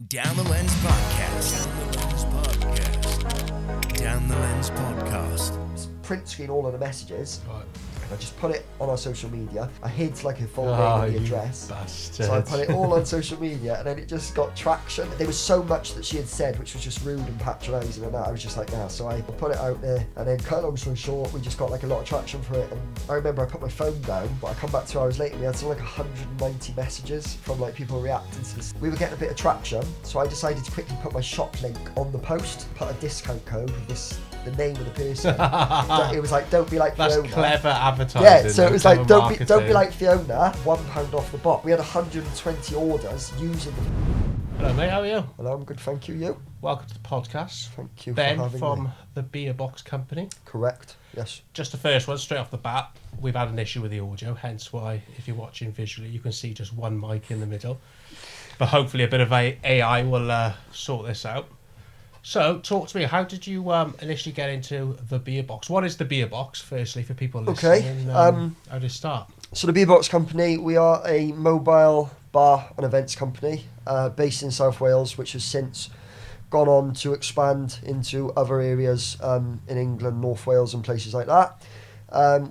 Down the Lens Podcast. Down the Lens Podcast. Print screen all of the messages. Right. I just put it on our social media. I hid like a full name and the address. Bastard. So I put it all on social media, and then it just got traction. There was so much that she had said, which was just rude and patronising, and that I was just like, nah. So I put it out there, and then cut a long story short, we just got like a lot of traction for it. And I remember I put my phone down, but I come back 2 hours later, and we had something like 190 messages from like people reacting to this. We were getting a bit of traction, so I decided to quickly put my shop link on the post, put a discount code with the name of the person. It was like, don't be like That's Fiona. clever advertising. Yeah, so it was like, clever don't be marketing. like Fiona. £1 off the bot. We had 120 orders using the. Hello mate, how are you? Hello, I'm good, thank you. You? Welcome to the podcast. Thank you Ben for having from me. the Beer Box Company. Correct. Yes. Just the first one, straight off the bat. We've had an issue with the audio, hence why, if you're watching visually, you can see just one mic in the middle. But hopefully a bit of AI will sort this out. So, talk to me. How did you initially get into the Beer Box? What is the Beer Box, firstly, for people listening? Okay. How did it start? So the Beer Box Company, we are a mobile bar and events company based in South Wales, which has since gone on to expand into other areas in England, North Wales and places like that.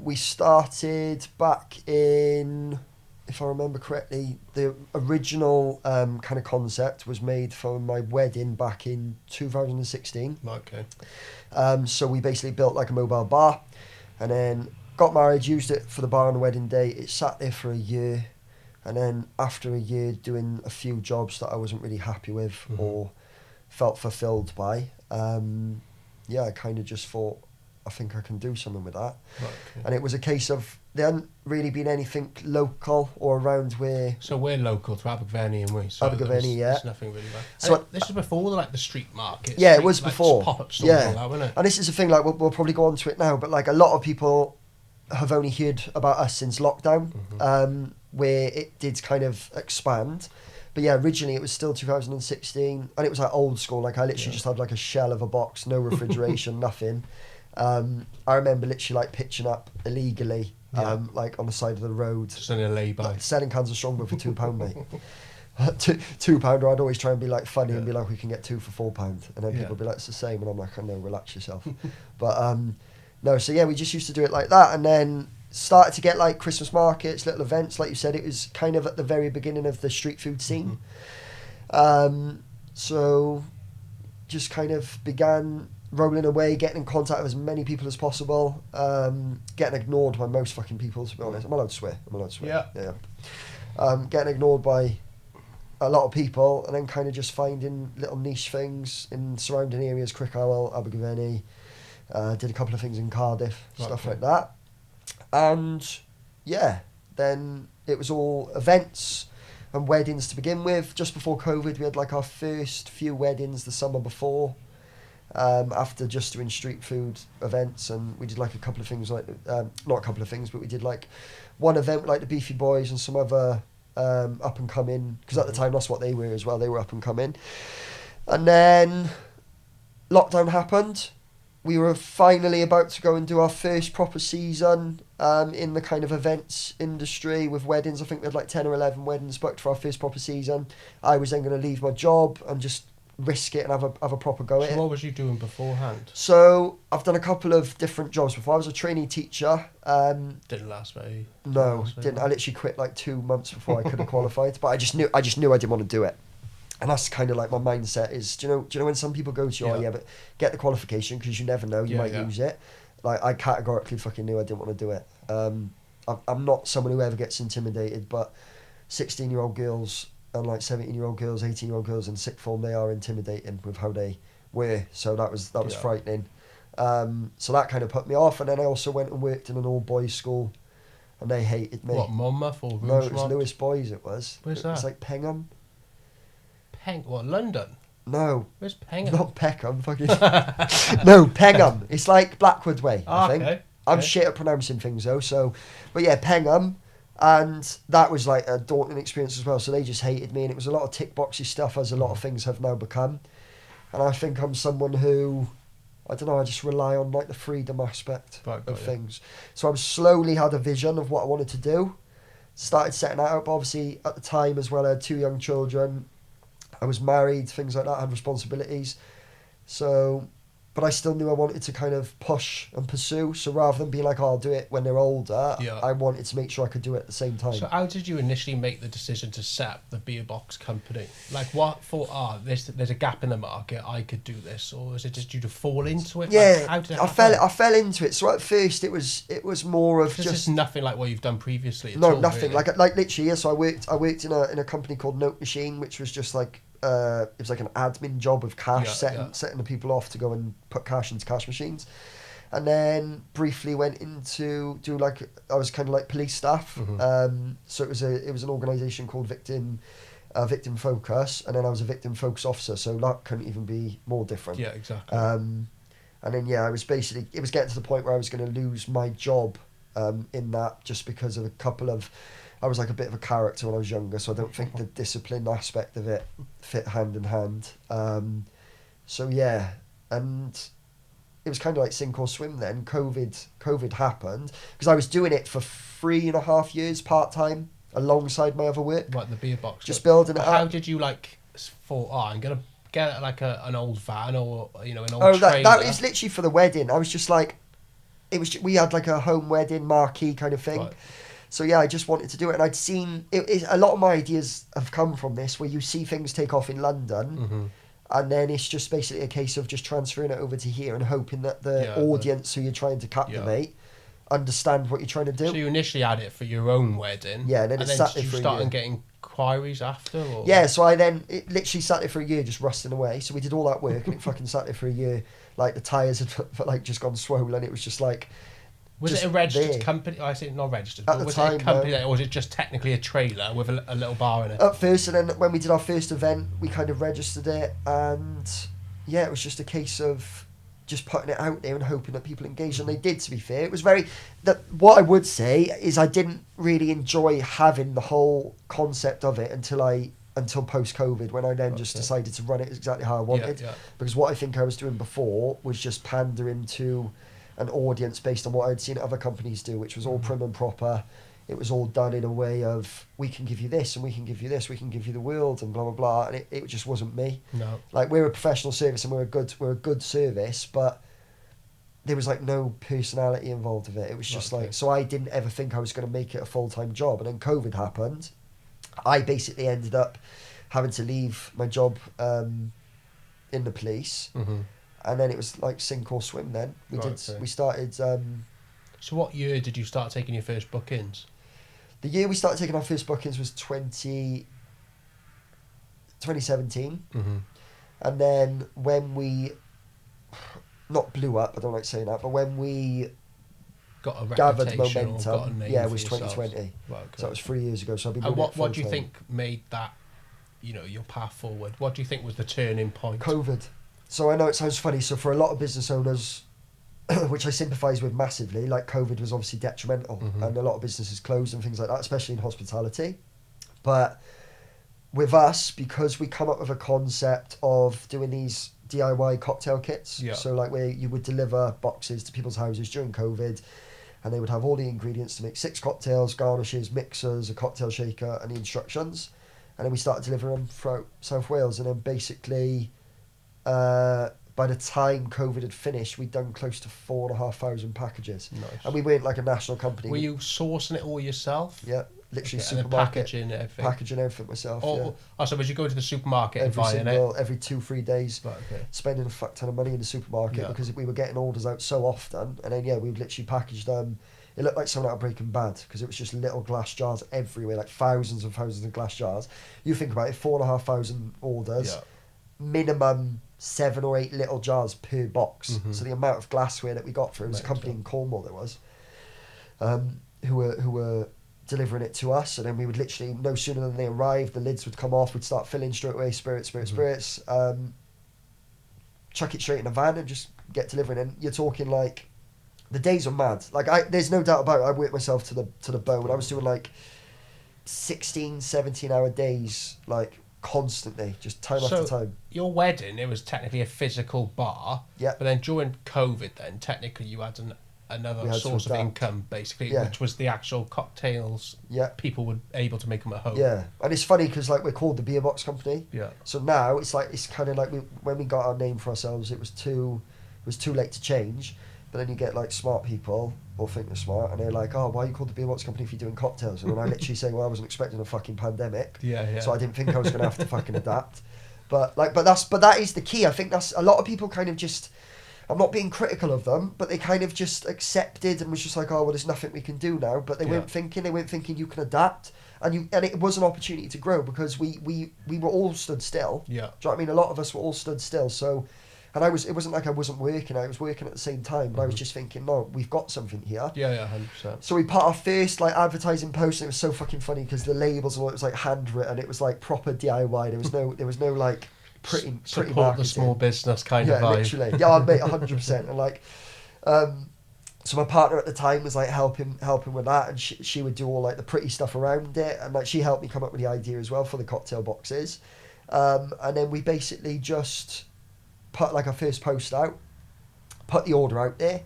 We started back in, if I remember correctly, the original kind of concept was made for my wedding back in 2016. Okay. So we basically built like a mobile bar and then got married, used it for the bar on the wedding day. It sat there for a year. And then after a year doing a few jobs that I wasn't really happy with or felt fulfilled by, I kind of just thought, I think I can do something with that. Right, okay. And it was a case of, there hadn't really been anything local or around where. So we're local to Abergavenny, and we. So Abergavenny, yeah. There's nothing really bad. So And this is before the street market. Yeah, it was before. Pop-up stores Yeah. and all that, wasn't it? And this is the thing, like we'll probably go on to it now, but like a lot of people have only heard about us since lockdown, where it did kind of expand. But yeah, originally it was still 2016, and it was like old school. Like I literally just had like a shell of a box, no refrigeration, nothing. I remember literally like pitching up illegally, like on the side of the road, Just in a lay-by. selling cans of Strongbow for £2, mate. £2, I'd always try and be like funny and be like, we can get 2 for £4, and then people would be like, it's the same, and I'm like, I know, relax yourself. But no, so yeah, we just used to do it like that, and then started to get like Christmas markets, little events, like you said. It was kind of at the very beginning of the street food scene. So just kind of began rolling away, getting in contact with as many people as possible, getting ignored by most fucking people, to be honest. I'm allowed to swear. Yeah. Getting ignored by a lot of people, and then kind of just finding little niche things in surrounding areas, Crickhowell, Abergavenny. Did a couple of things in Cardiff, stuff like that. And yeah, then it was all events and weddings to begin with. Just before COVID, we had like our first few weddings the summer before, after just doing street food events, and we did like a couple of things like, not a couple of things, but we did like one event with like the Beefy Boys and some other up and coming, because at the time that's what they were as well, they were up and coming. And then lockdown happened. We were finally about to go and do our first proper season in the kind of events industry with weddings. I think we had like 10 or 11 weddings booked for our first proper season. I was then going to leave my job and just risk it and have a proper go at it. So what was you doing beforehand? So I've done a couple of different jobs before. I was a trainee teacher. Didn't last very. No, didn't. I literally quit like 2 months before I could have qualified. But I just knew I didn't want to do it. And that's kind of like my mindset is, do you know when some people go to you, but get the qualification because you never know, you might use it. Like I categorically fucking knew I didn't want to do it. I'm not someone who ever gets intimidated, but 16-year-old girls and like 17-year-old girls, 18-year-old girls in sixth form, they are intimidating with how they were. So that was frightening. So that kind of put me off. And then I also went and worked in an all-boys school, and they hated me. What, Monmouth or No, it was Rougemont? Lewis Boys. It was. Where's It was that? like Pengham. What, London? No. Where's Pengham? Not Peckham, fucking. No, Pengham. It's like Blackwood Way, I think. Okay. I'm shit at pronouncing things though, so. But yeah, Pengham. And that was like a daunting experience as well. So they just hated me, and it was a lot of tick boxy stuff, as a lot of things have now become. And I think I'm someone who, I don't know, I just rely on like the freedom aspect of things. So I've slowly had a vision of what I wanted to do. Started setting that up. Obviously, at the time as well, I had 2 young children. I was married, things like that. I had responsibilities. So, but I still knew I wanted to kind of push and pursue. So rather than being like, oh, I'll do it when they're older, I wanted to make sure I could do it at the same time. So how did you initially make the decision to set up the beer box company? Like, what thought, there's a gap in the market, I could do this? Or is it just you to fall into it? Yeah, like, how did it I fell into it. So at first it was more of just... It's nothing like what you've done previously at No, all, nothing. really. Like literally, yeah, so I worked in a company called Note Machine, which was just like... it was like an admin job of cash, setting the people off to go and put cash into cash machines, and then briefly went into I was kind of like police staff. So it was an organisation called Victim Focus, and then I was a Victim Focus officer. So that couldn't even be more different. Yeah, exactly. And then I was basically, it was getting to the point where I was going to lose my job in that, just because of a couple of... I was like a bit of a character when I was younger, so I don't think the discipline aspect of it fit hand in hand. So yeah, and it was kind of like sink or swim then. COVID happened, because I was doing it for 3.5 years part-time alongside my other work. Like the beer box. Just building it up. How did you thought, I'm going to get like an old van or, an old trailer? That was literally for the wedding. I was just like, we had like a home wedding marquee kind of thing. Right. So yeah, I just wanted to do it, and I'd seen a lot of my ideas have come from this, where you see things take off in London, and then it's just basically a case of just transferring it over to here and hoping that the audience who you're trying to captivate understand what you're trying to do. So you initially had it for your own wedding, yeah, and then did you start getting inquiries after? Or? Yeah, so it literally sat there for a year, just rusting away. So we did all that work, and it fucking sat there for a year. Like the tyres had like just gone swollen. It was just like. Was it a registered company? I say not registered. But was it a company, or was it just technically a trailer with a little bar in it? At first, and then when we did our first event, we kind of registered it, and yeah, it was just a case of just putting it out there and hoping that people engaged, and they did. To be fair, it was what I would say is I didn't really enjoy having the whole concept of it until post-COVID, when I then just decided to run it exactly how I wanted. Because what I think I was doing before was just pandering to an audience based on what I'd seen other companies do, which was all prim and proper. It was all done in a way of, we can give you this and we can give you this, we can give you the world and blah blah blah, and it just wasn't me. No. Like, we're a professional service and we're a good service, but there was like no personality involved with it. It was just so I didn't ever think I was going to make it a full-time job, and then COVID happened. I basically ended up having to leave my job in the police. And then it was like sink or swim then. We started... So what year did you start taking your first bookings? The year we started taking our first bookings was 2017. And then when we... Not blew up, I don't like saying that, but when we got a gathered momentum, momentum, it was 2020. Right, okay. So that was 3 years ago. So I've been doing it what do you think made that, your path forward? What do you think was the turning point? COVID. So I know it sounds funny. So for a lot of business owners, which I sympathise with massively, like COVID was obviously detrimental, and a lot of businesses closed and things like that, especially in hospitality. But with us, because we come up with a concept of doing these DIY cocktail kits, so like where you would deliver boxes to people's houses during COVID, and they would have all the ingredients to make 6 cocktails, garnishes, mixers, a cocktail shaker, and the instructions. And then we started delivering them throughout South Wales, and then basically... by the time COVID had finished, we'd done close to 4,500 packages. Nice. And we weren't like a national company. Were you sourcing it all yourself? Yeah, literally supermarket. And packaging everything myself. So would you go to the supermarket every and buy it? Every 2-3 days, spending a fuck ton of money in the supermarket because we were getting orders out so often. And then we would literally package them. It looked like something out of Breaking Bad, because it was just little glass jars everywhere, like thousands of glass jars. You think about it, 4,500 orders, minimum 7 or 8 little jars per box. So the amount of glassware that we got through, it was a company in Cornwall there was, who were delivering it to us, and then we would literally, no sooner than they arrived, the lids would come off, we'd start filling straight away, spirits, chuck it straight in a van and just get delivering. And you're talking like, the days are mad. Like, there's no doubt about it, I worked myself to the bone. I was doing like 16, 17 hour days, like constantly, just time after time. Your wedding, it was technically a physical bar. Yeah. But then during COVID, then technically you had another source of income, basically, which was the actual cocktails. Yeah. People were able to make them at home. Yeah, and it's funny because like we're called the Beer Box Company. Yeah. So now it's kind of like when we got our name for ourselves, it was too late to change. But then you get like smart people or think they're smart, and they're like, "Oh, why are you called the Beer Box Company if you're doing cocktails?" And then I literally say, "Well, I wasn't expecting a fucking pandemic, so I didn't think I was going to have to fucking adapt." But that is the key. I think that's a lot of people kind of just. I'm not being critical of them, but they kind of just accepted and was just like, "Oh, well, there's nothing we can do now." But they weren't thinking. They weren't thinking you can adapt, and it was an opportunity to grow because we were all stood still. Yeah. Do you know what I mean? A lot of us were all stood still. So, and it wasn't like I wasn't working. I was working at the same time, but I was just thinking, no, we've got something here. Yeah, 100%. So we put our first like advertising post, and it was so fucking funny because the labels and all, it was like handwritten. It was like proper DIY. There was no like pretty support marketing. The small business kind of vibe. Literally. Yeah, mate, 100%. And like, so my partner at the time was like helping with that, and she would do all like the pretty stuff around it, and like she helped me come up with the idea as well for the cocktail boxes, and then we basically just put like our first post out, put the order out there.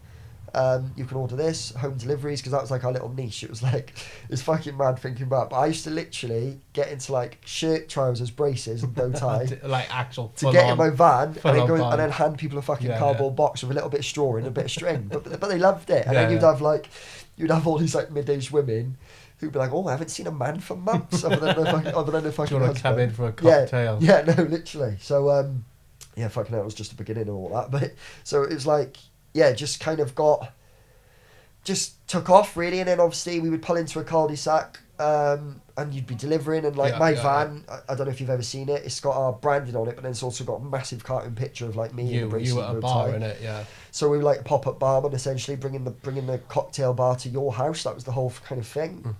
You can order this, home deliveries, because that was like our little niche. It was like, it's fucking mad thinking about it. But I used to literally get into like shirt, trousers, braces and bow tie. Like actual to get in my van and then hand people a fucking cardboard box with a little bit of straw and a bit of string. But they loved it. And then you'd have all these like mid-aged women who'd be like, "Oh, I haven't seen a man for months other than the fucking Do you want to come in for a cocktail? Yeah, no, literally. So fucking hell, it was just the beginning of all that. But so it was like, just kind of just took off really, and then obviously we would pull into a cul-de-sac, and you'd be delivering, and like my van, I don't know if you've ever seen it, it's got our branding on it, but then it's also got a massive cartoon picture of like me and you at a bar in it, so we were like a pop-up barman essentially, bringing the cocktail bar to your house. That was the whole kind of thing.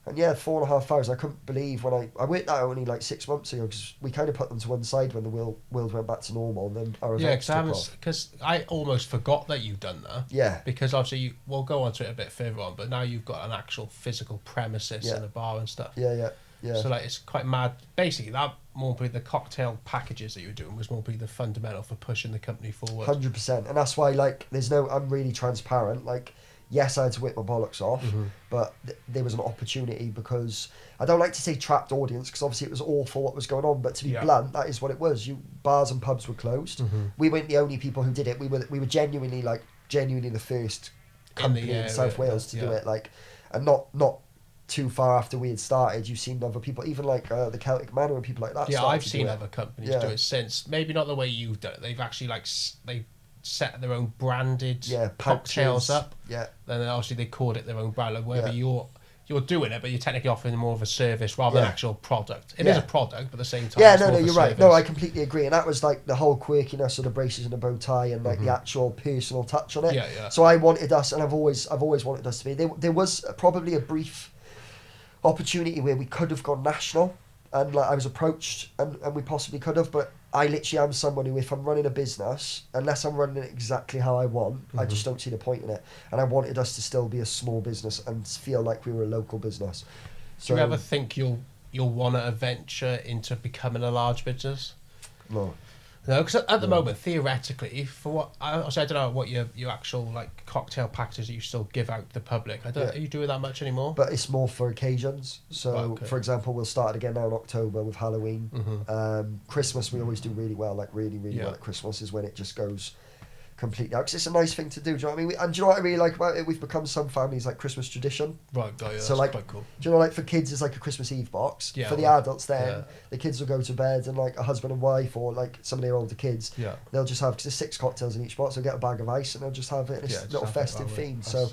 And 4.5 hours. I couldn't believe when I worked that only like 6 months ago, because we kind of put them to one side when the world went back to normal, and then our events took off. Because I almost forgot that you'd done that. Yeah. Because obviously we'll go on to it a bit further on, but now you've got an actual physical premises and a bar and stuff. Yeah. So like it's quite mad. Basically, that more be the cocktail packages that you were doing was more be the fundamental for pushing the company forward. 100%, and that's why like I'm really transparent. Like, yes, I had to whip my bollocks off, but there was an opportunity, because I don't like to say trapped audience, because obviously it was awful what was going on, but to be blunt, that is what it was. Bars and pubs were closed. We weren't the only people who did it. We were genuinely the first company in South Wales to do it. Like, and not too far after we had started, you've seen other people, even like the Celtic Manor and people like that. Yeah, I've seen other companies do it since. Maybe not the way you've done it. They've actually they set their own branded cocktails up. Yeah. And then obviously they called it their own brand. Like whether you're doing it, but you're technically offering more of a service rather than actual product. It is a product, but at the same time. Yeah, no, you're right. No, I completely agree. And that was like the whole quirkiness of the braces and the bow tie, and like the actual personal touch on it. Yeah. So I wanted us, and I've always wanted us to be. There was probably a brief opportunity where we could have gone national, and like I was approached, and we possibly could have, but I literally am someone who, if I'm running a business, unless I'm running it exactly how I want, I just don't see the point in it. And I wanted us to still be a small business and feel like we were a local business. So, do you ever think you'll want to venture into becoming a large business? No. No, because at the moment, theoretically, for what I don't know what your actual like cocktail packages that you still give out to the public. Are you doing that much anymore? But it's more for occasions. So, for example, we'll start it again now in October with Halloween. Christmas we always do really well, like really well at Christmas is when it just goes completely out. 'Cause it's a nice thing to do. Do you know what I mean? And do you know what I really like about it? We've become some families like Christmas tradition. Right, that's so like, quite cool. Do you know, like for kids it's like a Christmas Eve box. For the adults then, the kids will go to bed, and like a husband and wife, or like some of their older kids, they'll just have, because there's 6 cocktails in each box, they'll get a bag of ice and they'll just have it, and it's a little festive theme. So,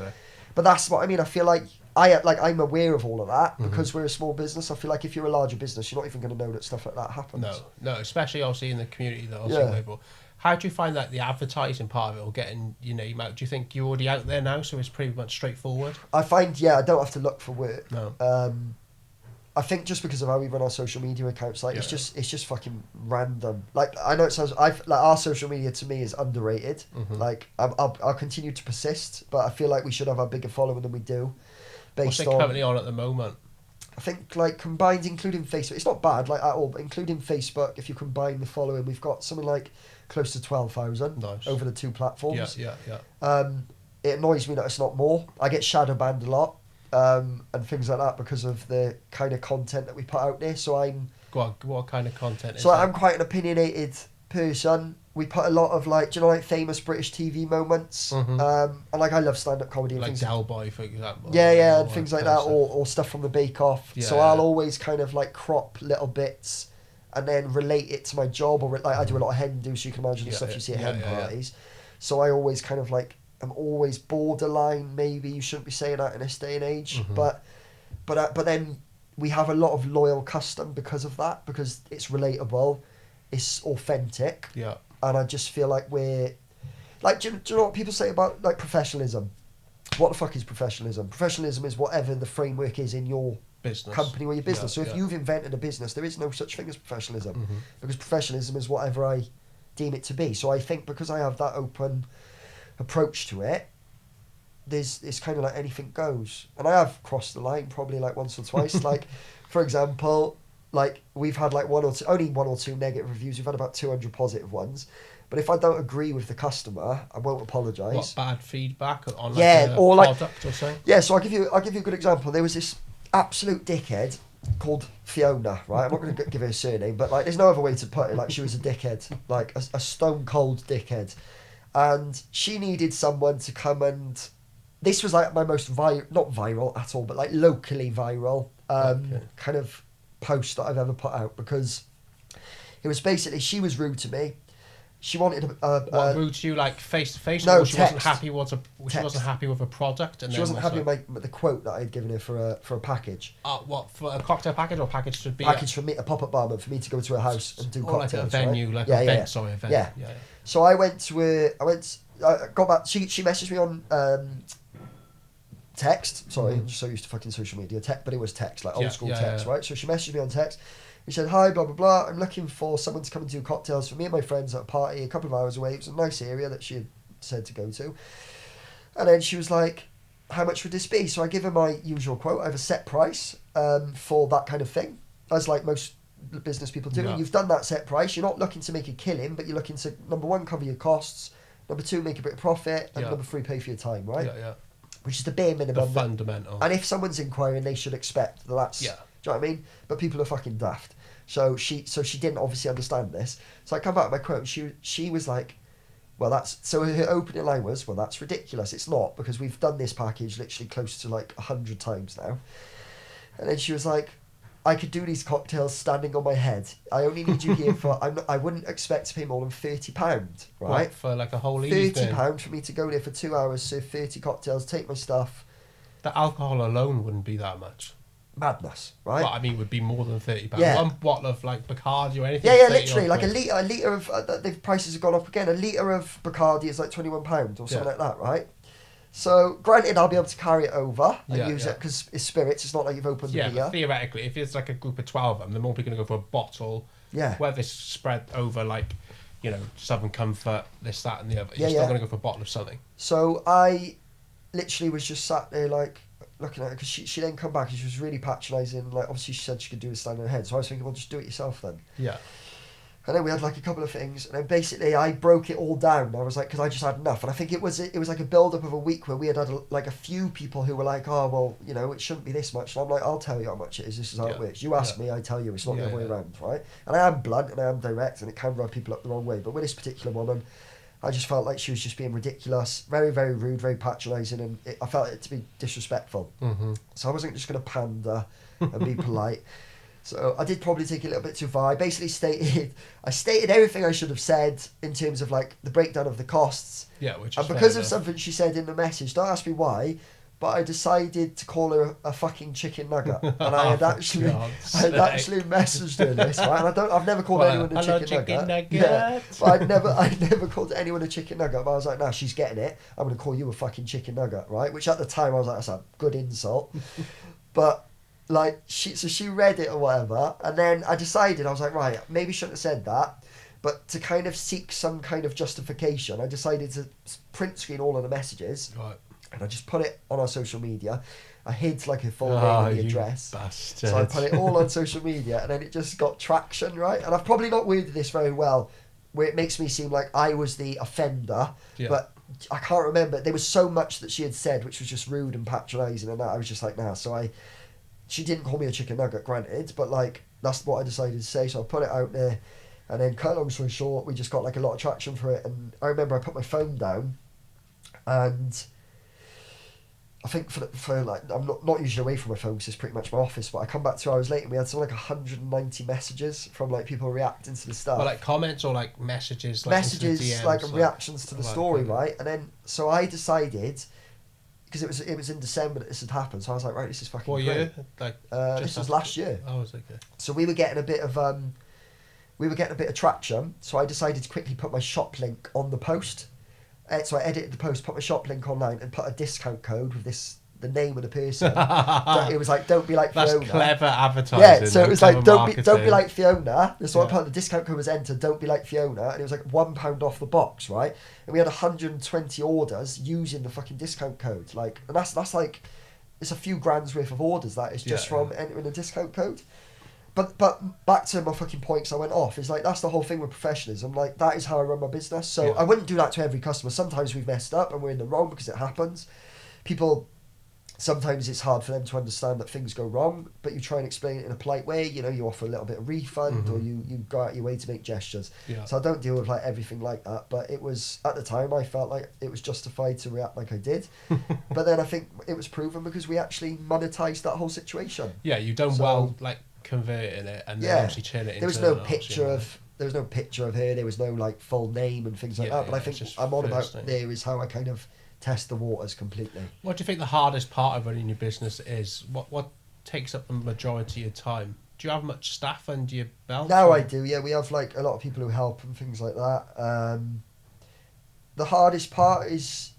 but that's what I mean. I feel like I'm aware of all of that because we're a small business. I feel like if you're a larger business, you're not even going to know that stuff like that happens. No, especially obviously in the community that obviously How do you find that the advertising part of it, or getting your name out? Do you think you're already out there now, so it's pretty much straightforward? I find, I don't have to look for work. No. I think just because of how we run our social media accounts, like it's just fucking random. Like I know it sounds, our social media to me is underrated. Like I'll continue to persist, but I feel like we should have a bigger following than we do. What's it currently on at the moment? I think like combined, including Facebook, it's not bad like at all, but including Facebook, if you combine the following, we've got something like close to 12,000 over the 2 platforms. it annoys me that it's not more. I get shadow banned a lot, and things like that because of the kind of content that we put out there. So I'm... What kind of content is So that? I'm quite an opinionated person. We put a lot of like, do you know, like famous British TV moments? And like I love stand-up comedy and like things. Del Boy, for example. Yeah, and things like that, or stuff from the Bake Off. Yeah, so I'll always kind of like crop little bits and then relate it to my job, or like I do a lot of hen do, so you can imagine the stuff you see at hen parties. So I always kind of like, I'm always borderline. Maybe you shouldn't be saying that in this day and age, but then we have a lot of loyal custom because of that, because it's relatable, it's authentic. Yeah. And I just feel like we're like, do you know what people say about like professionalism? What the fuck is professionalism? Professionalism is whatever the framework is in your business, company or your business. So if you've invented a business, there is no such thing as professionalism, because professionalism is whatever I deem it to be. So I think because I have that open approach to it, it's kind of like anything goes. And I have crossed the line probably like once or twice. Like, for example, like we've had like only one or two negative reviews. We've had about 200 positive ones. But if I don't agree with the customer, I won't apologise. What, bad feedback on like a or product like, or something? Yeah, so I'll give you a good example. There was this absolute dickhead called Fiona, right? I'm not going to give her a surname, but like there's no other way to put it. Like she was a dickhead, like a stone cold dickhead. And she needed someone to come and... This was like my most not viral at all, but like locally viral kind of post that I've ever put out, because it was basically, she was rude to me. She wanted rude to you, like face to face? No, or she text. wasn't happy she wasn't happy with a product, and she wasn't happy with the quote that I had given her for a package. What, for a cocktail package, or package to be package for me, a pop-up barman for me to go to a house and do cocktails. Like a venue, right? like a venue. Sorry, a venue. Yeah. So I went to I got back. She messaged me on text. Sorry, I'm just so used to fucking social media. But it was text, like old school text, right? So she messaged me on text. She said, "Hi, blah, blah, blah. I'm looking for someone to come and do cocktails for me and my friends at a party a couple of hours away." It was a nice area that she had said to go to. And then she was like, "How much would this be?" So I give her my usual quote. I have a set price for that kind of thing, as like most business people do. And you've done that set price. You're not looking to make a killing, but you're looking to, number one, cover your costs. Number two, make a bit of profit. And number three, pay for your time, right? Yeah. Which is the bare minimum. The fundamental. And if someone's inquiring, they should expect that that's... Yeah. Do you know what I mean? But people are fucking daft. So she didn't obviously understand this. So I come back with my quote, and she was like, well, that's... So her opening line was, well, that's ridiculous. It's not, because we've done this package literally close to like 100 times now. And then she was like, I could do these cocktails standing on my head. I only need you here for... I wouldn't expect to pay more than £30, right? What, for like a whole evening? £30 for me to go there for 2 hours, serve 30 cocktails, take my stuff. The alcohol alone wouldn't be that much. Madness, right? But I mean, it would be more than £30. Yeah. One bottle of like Bacardi or anything. Yeah, literally, like a litre of... the prices have gone up again. A litre of Bacardi is like £21 or something like that, right? So, granted, I'll be able to carry it over and use it because it's spirits. It's not like you've opened the beer. Yeah, theoretically, if it's like a group of 12 of them, they're more going to go for a bottle. Yeah. Whether it's spread over like, Southern Comfort, this, that, and the other. You're still going to go for a bottle of something. So I literally was just sat there like looking at her, because she then come back and she was really patronising. Like, obviously she said she could do it standing on her head. So I was thinking, well, just do it yourself then. Yeah. And then we had like a couple of things, and then basically I broke it all down. I was like, because I just had enough, and I think it was like a build up of a week where we had like a few people who were like, oh well, it shouldn't be this much, and I'm like, I'll tell you how much it is. This is how it works. You ask me, I tell you. It's not the other way around, right? And I am blunt and I am direct, and it can rub people up the wrong way. But with this particular woman, I just felt like she was just being ridiculous, very, very rude, very patronising, and I felt it to be disrespectful. So I wasn't just going to pander and be polite. So I did probably take it a little bit too far. I basically stated everything I should have said in terms of like the breakdown of the costs. Yeah, which is and because of something she said in the message, don't ask me why, but I decided to call her a fucking chicken nugget, and I had actually messaged her this, right? And I've never called anyone a chicken nugget. Yeah, but I'd never called anyone a chicken nugget. But I was like, nah, she's getting it. I'm gonna call you a fucking chicken nugget, right? Which at the time I was like, that's a good insult, but. Like, she read it or whatever, and then I decided, I was like, right, maybe shouldn't have said that, but to kind of seek some kind of justification, I decided to print screen all of the messages, right, and I just put it on our social media. I hid like her full name and the address, bastard. So I put it all on social media, and then it just got traction, right? And I've probably not worded this very well, where it makes me seem like I was the offender, but I can't remember. There was so much that she had said which was just rude and patronising, and that I was just like, nah. So she didn't call me a chicken nugget, granted, but like that's what I decided to say. So I put it out there, and then cut a long story short, we just got like a lot of traction for it. And I remember I put my phone down, and I think for like I'm not usually away from my phone because it's pretty much my office. But I come back 2 hours later and we had something like 190 messages from like people reacting to the stuff. Well, like comments or like messages, like reactions to the story, right? And then so I decided, because it was in December that this had happened, so I was like, right, this is fucking great. Year? Like this was last year. Oh, was okay. So we were getting a bit of traction. So I decided to quickly put my shop link on the post. So I edited the post, put my shop link online, and put a discount code with the name of the person. It was like, don't be like Fiona. That's clever advertising. Yeah, so it was like, don't be like Fiona. So I Yeah. put the discount code was entered, don't be like Fiona, and it was like £1 off the box, right? And we had 120 orders using the fucking discount code. Like, and that's like, it's a few grand's worth of orders that is just from entering a discount code. But back to my fucking points I went off, is like, that's the whole thing with professionalism. Like, that is how I run my business. So I wouldn't do that to every customer. Sometimes we've messed up and we're in the wrong because it happens. Sometimes it's hard for them to understand that things go wrong, but you try and explain it in a polite way. You know, you offer a little bit of refund, or you go out your way to make gestures. Yeah. So I don't deal with like everything like that. But it was, at the time, I felt like it was justified to react like I did. But then I think it was proven because we actually monetized that whole situation. Yeah, you've done well, like converting it and then obviously turn it into. There was no picture of. There was no picture of her. There was no like full name and things like that. But I think I'm on about there is how I kind of test the waters completely. What do you think the hardest part of running your business is? What takes up the majority of your time? Do you have much staff under your belt? Now I do, yeah. We have like a lot of people who help and things like that. The hardest part is,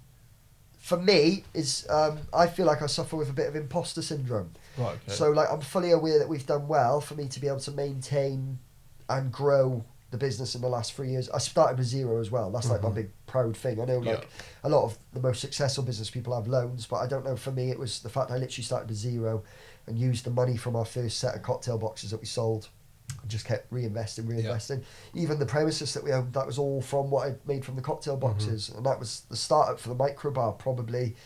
for me, is I feel like I suffer with a bit of imposter syndrome. Right, okay. So like I'm fully aware that we've done well for me to be able to maintain and grow the business in the last 3 years. I started with zero as well. That's like my big proud thing. I know like a lot of the most successful business people have loans, but I don't know, for me it was the fact I literally started with zero and used the money from our first set of cocktail boxes that we sold and just kept reinvesting. Even the premises that we owned, that was all from what I made from the cocktail boxes. And that was the startup for the micro bar, probably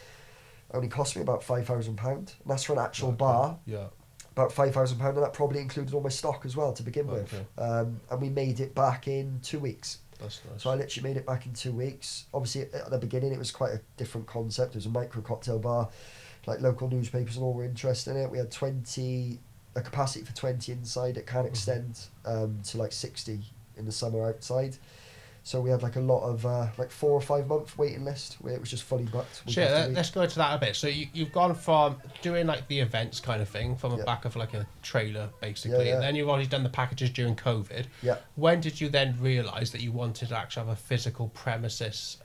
only cost me about £5,000. And that's for an actual bar. Yeah. About £5,000, and that probably included all my stock as well to begin with. And we made it back in 2 weeks. That's nice. So I literally made it back in 2 weeks. Obviously, at the beginning, it was quite a different concept. It was a micro cocktail bar, like local newspapers and all were interested in it. We had a capacity for 20 inside. It can extend to like 60 in the summer outside. So we had like a lot of like 4 or 5 month waiting list where it was just fully booked. Sure, let's go into that a bit. So you've gone from doing like the events kind of thing from the back of like a trailer basically, and then you've already done the packages during COVID. Yeah. When did you then realise that you wanted to actually have a physical premises?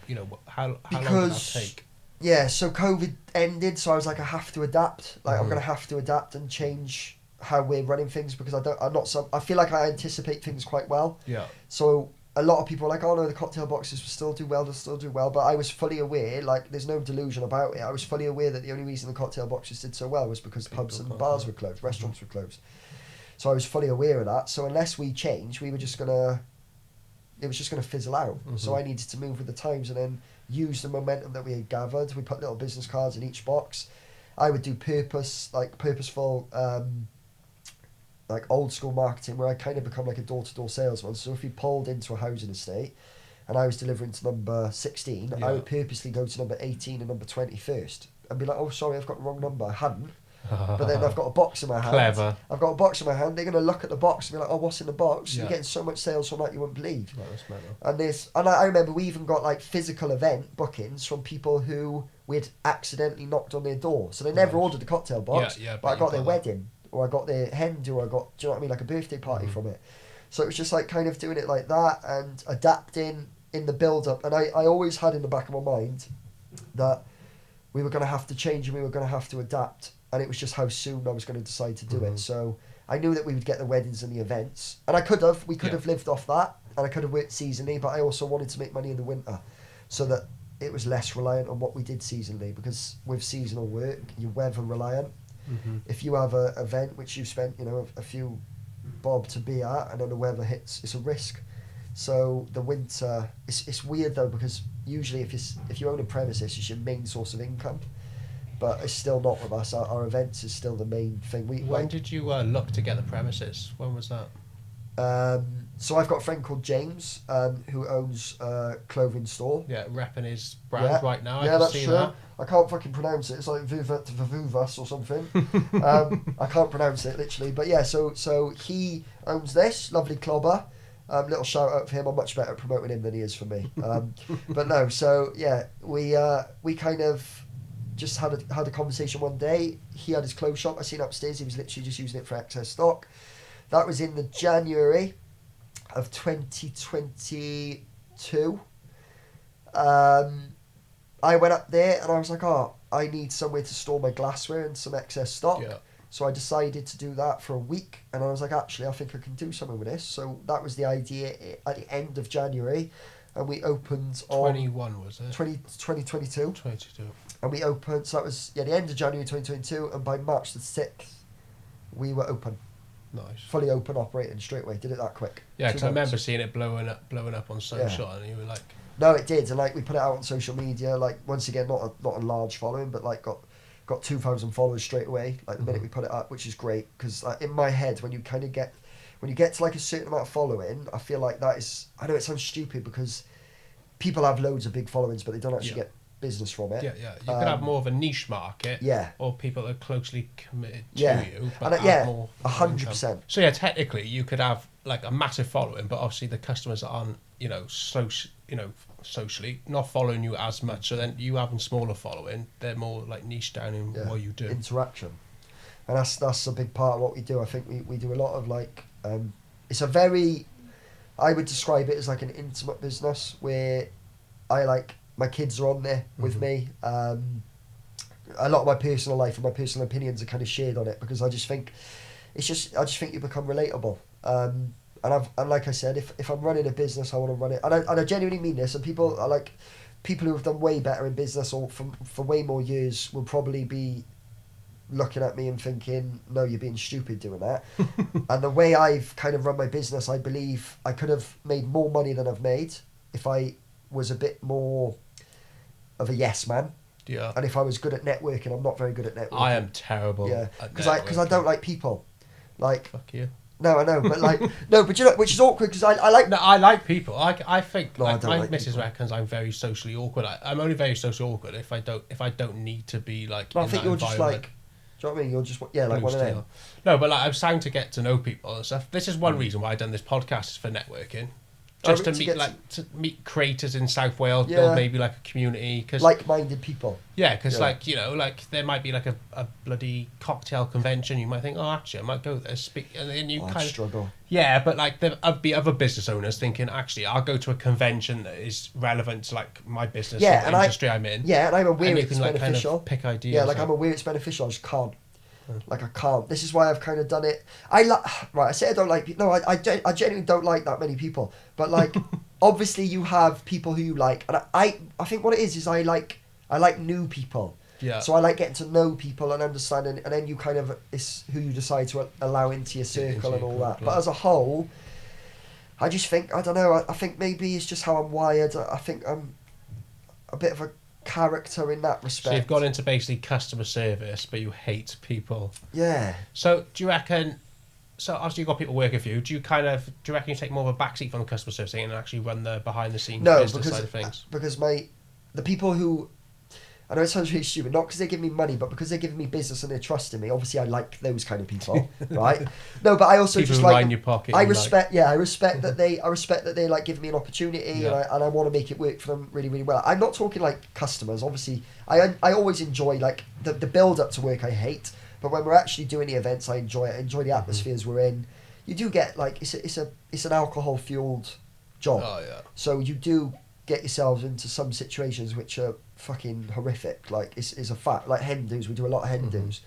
You know, how long did that take? Yeah, so COVID ended, so I was like, I have to adapt. Like I'm gonna have to adapt and change how we're running things because I feel like I anticipate things quite well. Yeah. So a lot of people are like, oh no, the cocktail boxes will still do well, but I was fully aware, like there's no delusion about it, I was fully aware that the only reason the cocktail boxes did so well was because pubs and bars were closed, restaurants were closed. So I was fully aware of that, so unless we changed, it was just gonna fizzle out. So I needed to move with the times and then use the momentum that we had gathered. We put little business cards in each box. I would do purposeful like old school marketing where I kind of become like a door-to-door salesman. So if we pulled into a housing estate and I was delivering to number 16, I would purposely go to number 18 and number 20 first and be like, oh sorry, I've got the wrong number. I hadn't. But then I've got a box in my hand. Clever. I've got a box in my hand. They're going to look at the box and be like, oh, what's in the box? You're getting so much sales from that you wouldn't believe. And I remember we even got like physical event bookings from people who we'd accidentally knocked on their door. So they never ordered a cocktail box, but I got their wedding. Or I got their hen do, or I got, do you know what I mean, like a birthday party from it. So it was just like kind of doing it like that and adapting in the build-up. And I always had in the back of my mind that we were going to have to change and we were going to have to adapt. And it was just how soon I was going to decide to do it. So I knew that we would get the weddings and the events. And we could have lived off that. And I could have worked seasonally, but I also wanted to make money in the winter so that it was less reliant on what we did seasonally. Because with seasonal work, you're weather reliant. If you have an event which you've spent, a few bob to be at, and then the weather hits, it's a risk. So the winter, it's weird though, because usually if you own a premises, it's your main source of income, but it's still not with us. Our events is still the main thing. When did you look to get the premises? When was that? So I've got a friend called James, who owns a clothing store. Yeah, repping his brand right now. Yeah, that's true. That. I can't fucking pronounce it. It's like Vuvus or something. I can't pronounce it literally, but yeah. So he owns this lovely clobber. Little shout out for him. I'm much better at promoting him than he is for me. But no. So yeah, we kind of just had a conversation one day. He had his clothes shop. I seen upstairs. He was literally just using it for excess stock. That was in the January of 2022. I went up there and I was like, oh, I need somewhere to store my glassware and some excess stock. Yeah. So I decided to do that for a week, and I was like, actually, I think I can do something with this. So that was the idea at the end of January, and we opened on 21 was it? 2022. 22. And we opened, so that was the end of January 2022, and by March the 6th, we were open. Nice. Fully open, operating straight away. Did it that quick. Yeah, because I remember seeing it blowing up on social, and you were like... No, it did, and like we put it out on social media. Like once again, not a large following, but like got 2,000 followers straight away. Like the minute we put it up, which is great, because in my head, when you get to like a certain amount of following, I feel like that is. I know it sounds stupid because people have loads of big followings, but they don't actually get business from it. Yeah, yeah. You could have more of a niche market. Yeah. Or people that are closely committed to you, but and, more 100%. So yeah, technically you could have like a massive following, but obviously the customers aren't, socially not following you as much. So then you having smaller following, they're more like niche down in what you do. Interaction, and that's a big part of what we do. I think we do a lot of like it's a very, I would describe it as like an intimate business where I like my kids are on there with me. A lot of my personal life and my personal opinions are kind of shared on it, because I just think I just think you become relatable. And like I said, if I'm running a business, I want to run it, and I genuinely mean this. And people who have done way better in business or for way more years will probably be looking at me and thinking, no, you're being stupid doing that. And the way I've kind of run my business, I believe I could have made more money than I've made if I was a bit more of a yes man. Yeah. And if I was good at networking, I'm not very good at networking. I am terrible. Yeah. Because I don't like people. Like. Fuck you. No, I know, but like no, but you know, which is awkward because I like. No, I like people. I think no, like I my like missus people. reckons I'm very socially awkward. I'm only very socially awkward if I don't need to be like. No, I think you're just like. Do you know what I mean? You're just like one of them. No, but like I'm starting to get to know people and stuff. This is one reason why I've done this podcast, is for networking. Just to meet creators in South Wales, build maybe like a community, cause like-minded people. Yeah, because like there might be like a bloody cocktail convention. You might think, oh, actually, I might go there, speak, and then you kind of struggle. Yeah, but like there'd be other business owners thinking, actually, I'll go to a convention that is relevant to like my business, or the industry I'm in. Yeah, and I'm aware it's like beneficial. Kind of pick ideas. Yeah, like I'm aware it's beneficial. I just can't. Like I can't. This is why I've kind of done it. I say I don't like people. No, I genuinely don't like that many people. But like, obviously you have people who you like, and I think what it is I like new people. Yeah. So I like getting to know people and understanding, and then you kind of it's who you decide to allow into your circle and all that. But as a whole, I just think I don't know. I think maybe it's just how I'm wired. I think I'm a bit of a character in that respect. So you've gone into basically customer service, but you hate people. Yeah. So do you reckon? So obviously you've got people working for you. Do you reckon you take more of a backseat from the customer service thing and actually run the behind the scenes business side of things? Because the people who, I know it sounds really stupid, not because they give me money, but because they're giving me business and they're trusting me. Obviously, I like those kind of people, right? No, but I also people just who like line your pocket. I respect that they like giving me an opportunity, and I want to make it work for them really, really well. I'm not talking like customers. Obviously, I always enjoy like the build up to work. I hate, but when we're actually doing the events, I enjoy it. I enjoy the atmospheres we're in. You do get like it's an alcohol fueled job. Oh yeah. So you do get yourselves into some situations which are fucking horrific. Like it's a fact. Like hen do's, we do a lot of hen do's.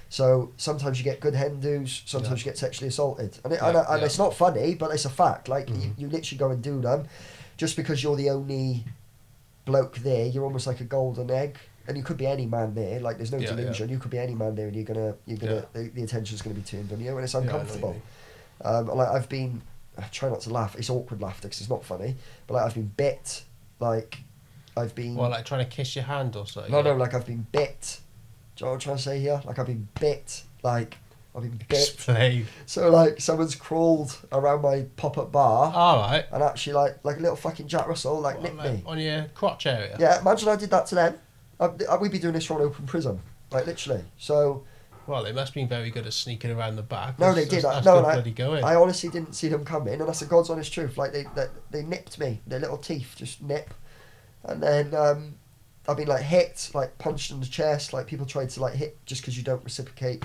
So sometimes you get good hen do's, sometimes you get sexually assaulted, and it's not funny, but it's a fact. Like you literally go and do them, just because you're the only bloke there. You're almost like a golden egg, and you could be any man there. Like there's no delusion. You could be any man there, and you're gonna the attention's gonna be turned on you, and it's uncomfortable. Like I've been I try not to laugh. It's awkward laughter because it's not funny. But like I've been bit, like I've been. Well, like trying to kiss your hand or something. No, like I've been bit. Do you know what I'm trying to say here? Like I've been bit. Like I've been bit. Explain. So like someone's crawled around my pop-up bar. All right. And actually like a little fucking Jack Russell nipped me on your crotch area. Yeah, imagine I did that to them. We'd be doing this from an open prison, like literally. So. Well, they must have been very good at sneaking around the back. No, they did. That's no, bloody going. I honestly didn't see them coming, and that's the God's honest truth. Like they nipped me. Their little teeth just nip, and then I've been like hit, like punched in the chest. Like people tried to like hit just because you don't reciprocate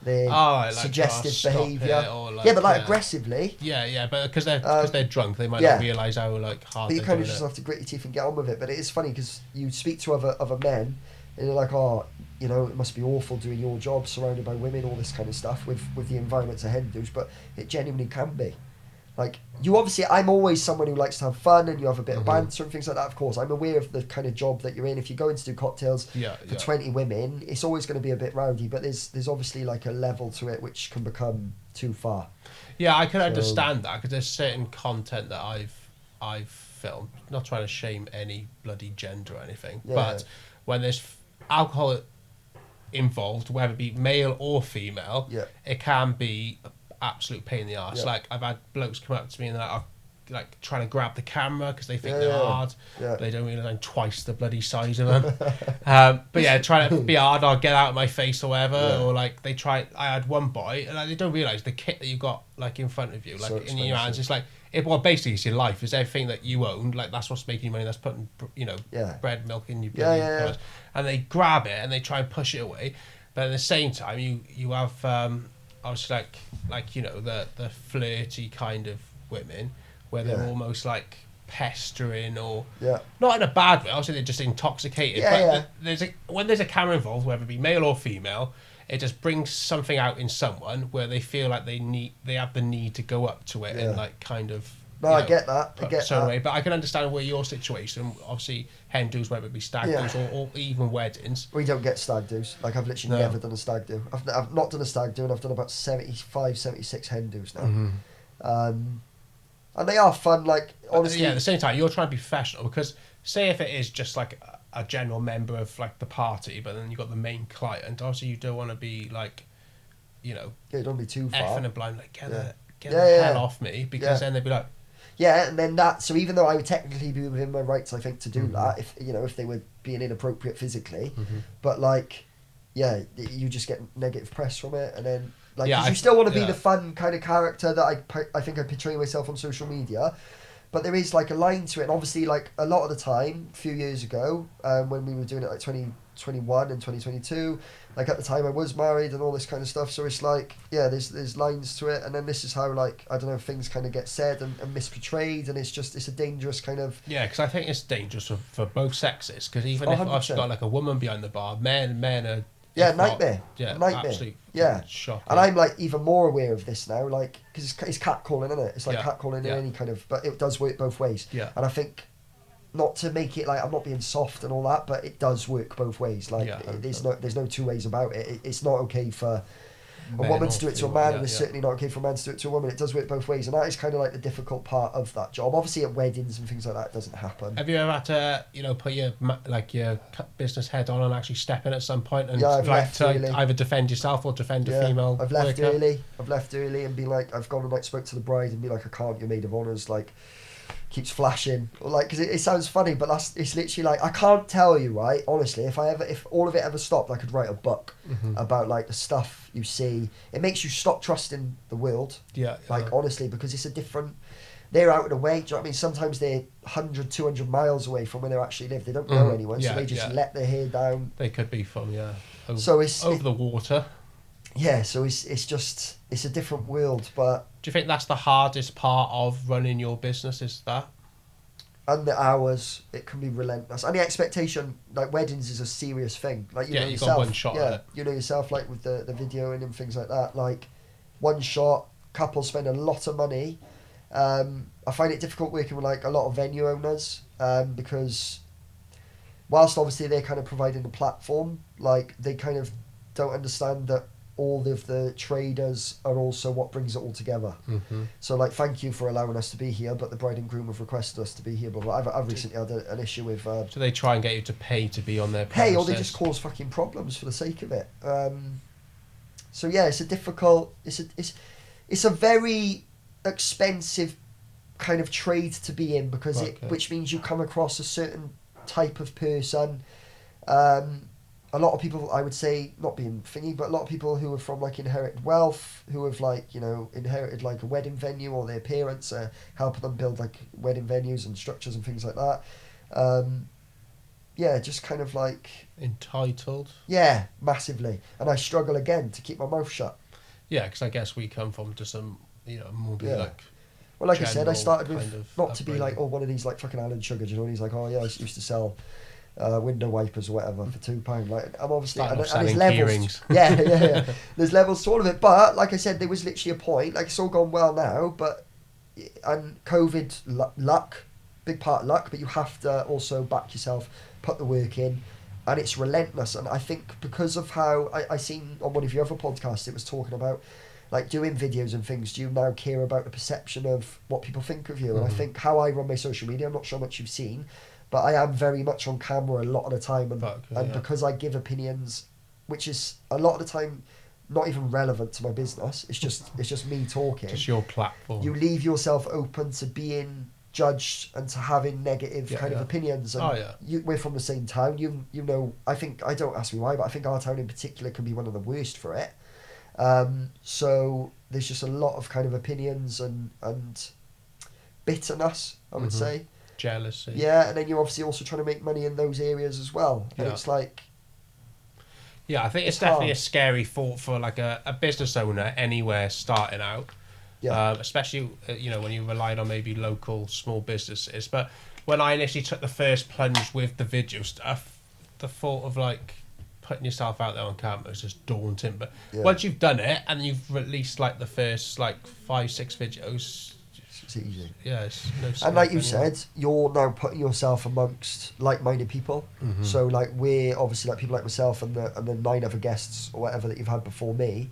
their suggestive behaviour. Yeah, but like aggressively. Yeah, but because they're drunk, they might not realise how like hard. But you kind of just have to grit your teeth and get on with it. But it is funny because you speak to other men, and you're like, oh, you know, it must be awful doing your job surrounded by women, all this kind of stuff with the environments of Hindus, but it genuinely can be. Like, you obviously, I'm always someone who likes to have fun and you have a bit of banter and things like that, of course. I'm aware of the kind of job that you're in. If you're going to do cocktails for 20 women, it's always going to be a bit rowdy, but there's obviously like a level to it which can become too far. Yeah, I can understand that because there's certain content that I've filmed, not trying to shame any bloody gender or anything, but when there's alcohol involved, whether it be male or female, it can be an absolute pain in the arse. Like I've had blokes come up to me and are like trying to grab the camera because they think they're hard, but they don't realise I'm twice the bloody size of them. But yeah, trying to be hard or get out of my face or whatever, or like they try. I had one boy and like, they don't realise the kit that you got like in front of you, like so in your hands. It's like basically it's your life. It's everything that you own. Like that's what's making you money. That's putting bread, milk in your bloody and they grab it and they try and push it away. But at the same time, you have obviously like you know the flirty kind of women where they're almost like pestering or not in a bad way. Obviously they're just intoxicated. When there's a camera involved, whether it be male or female, it just brings something out in someone where they feel like they have the need to go up to it and like kind of. No, I get that. Away. But I can understand where your situation. Obviously, hen do's, whether it be stag do's or even weddings. We don't get stag do's. Like I've literally never done a stag do. I've not done a stag do, and I've done about 75, 76 hen do's now. And they are fun. Like honestly, at the same time, you're trying to be professional because say if it is just like a general member of like the party, but then you've got the main client. Obviously, you don't want to be like, you know, don't be too far. effing and blind, like get the hell off me, because then they'd be like. Yeah, and then that. So even though I would technically be within my rights, I think to do that, if they were being inappropriate physically, but like, you just get negative press from it, and then like 'cause you still want to be the fun kind of character that I think I portray myself on social media, but there is like a line to it. And obviously, like a lot of the time, a few years ago, when we were doing it like 2021 and 2022. Like at the time I was married and all this kind of stuff, so it's like there's lines to it, and then this is how like I don't know, things kind of get said and misportrayed, and it's a dangerous kind of because I think it's dangerous for both sexes, because even if I've got like a woman behind the bar, men are nightmare, absolutely shocking. And I'm like even more aware of this now, like because it's catcalling, isn't it? It's like catcalling in any kind of, but it does work both ways. And I think, not to make it like I'm not being soft and all that, but it does work both ways. Like there's no two ways about it. It's not okay for a woman to do it to a man, and it's certainly not okay for a man to do it to a woman. It does work both ways, and that is kind of like the difficult part of that job. Obviously, at weddings and things like that, it doesn't happen. Have you ever had to, put your business head on and actually step in at some point and I've left early. Either defend yourself or defend a female? I've left early. I've left early and been like, I've gone and like spoke to the bride and be like, I can't. Your maid of honour's like keeps flashing, or like, because it sounds funny, but it's literally like, I can't tell you, right, honestly, if all of it ever stopped, I could write a book about like the stuff you see. It makes you stop trusting the world, like honestly, because it's a different, they're out of the way, do you know what I mean? Sometimes they're 100, 200 miles away from where they actually live. They don't know anyone, so they just let their hair down. They could be from so it's over the water. So it's a different world. But do you think that's the hardest part of running your business, is that? And the hours, it can be relentless. And the expectation, like weddings is a serious thing. Like you know yourself, got one shot at it. You know yourself, like with the video and things like that. Like one shot, couples spend a lot of money. I find it difficult working with like a lot of venue owners because whilst obviously they're kind of providing the platform, like they kind of don't understand that all of the traders are also what brings it all together. Mm-hmm. So like, thank you for allowing us to be here, but the bride and groom have requested us to be here. But I've recently had an issue with. So they try and get you to pay to be on their pay, premises. or they just cause fucking problems for the sake of it. So yeah, it's a difficult. It's a very expensive kind of trade to be in, because which means you come across a certain type of person. A lot of people, I would say, not being thingy, but a lot of people who are from like inherited wealth, who have like, you know, inherited like a wedding venue, or their parents are helping them build like wedding venues and structures and things like that. Yeah, just kind of like entitled. Yeah, massively, and I struggle again to keep my mouth shut. Yeah, because I guess we come from just some, you know, more like. Well, like I said, I started with not to be upbringing. like, one of these like fucking Alan Sugar, you know, and he's like, oh yeah, I used to sell window wipers or whatever for £2. Like, I'm obviously, and there's levels. Yeah. There's levels to all of it, but like I said, there was literally a point. Like, it's all gone well now, but and COVID luck, big part luck, but you have to also back yourself, put the work in, and it's relentless. And I think because of how I seen on one of your other podcasts, it was talking about like doing videos and things, do you now care about the perception of what people think of you? And I think how I run my social media, I'm not sure how much you've seen, but I am very much on camera a lot of the time, and because I give opinions, which is a lot of the time not even relevant to my business, it's just me talking. Just your platform. You leave yourself open to being judged and to having negative kind of opinions. And we're from the same town. You know, I don't ask me why, but I think our town in particular can be one of the worst for it. So there's just a lot of kind of opinions and bitterness, I would say. Jealousy. Yeah, and then you're obviously also trying to make money in those areas as well. And it's like... Yeah, I think it's definitely a scary thought for like a business owner anywhere starting out. Yeah. Especially, you know, when you relied on maybe local small businesses. But when I initially took the first plunge with the video stuff, the thought of like putting yourself out there on camera is just daunting. But once you've done it and you've released like the first like 5-6 videos, it's easy. Yeah, it's no. And like you said, you're now putting yourself amongst like-minded people. Mm-hmm. So like we're obviously like people like myself and the 9 other guests or whatever that you've had before me.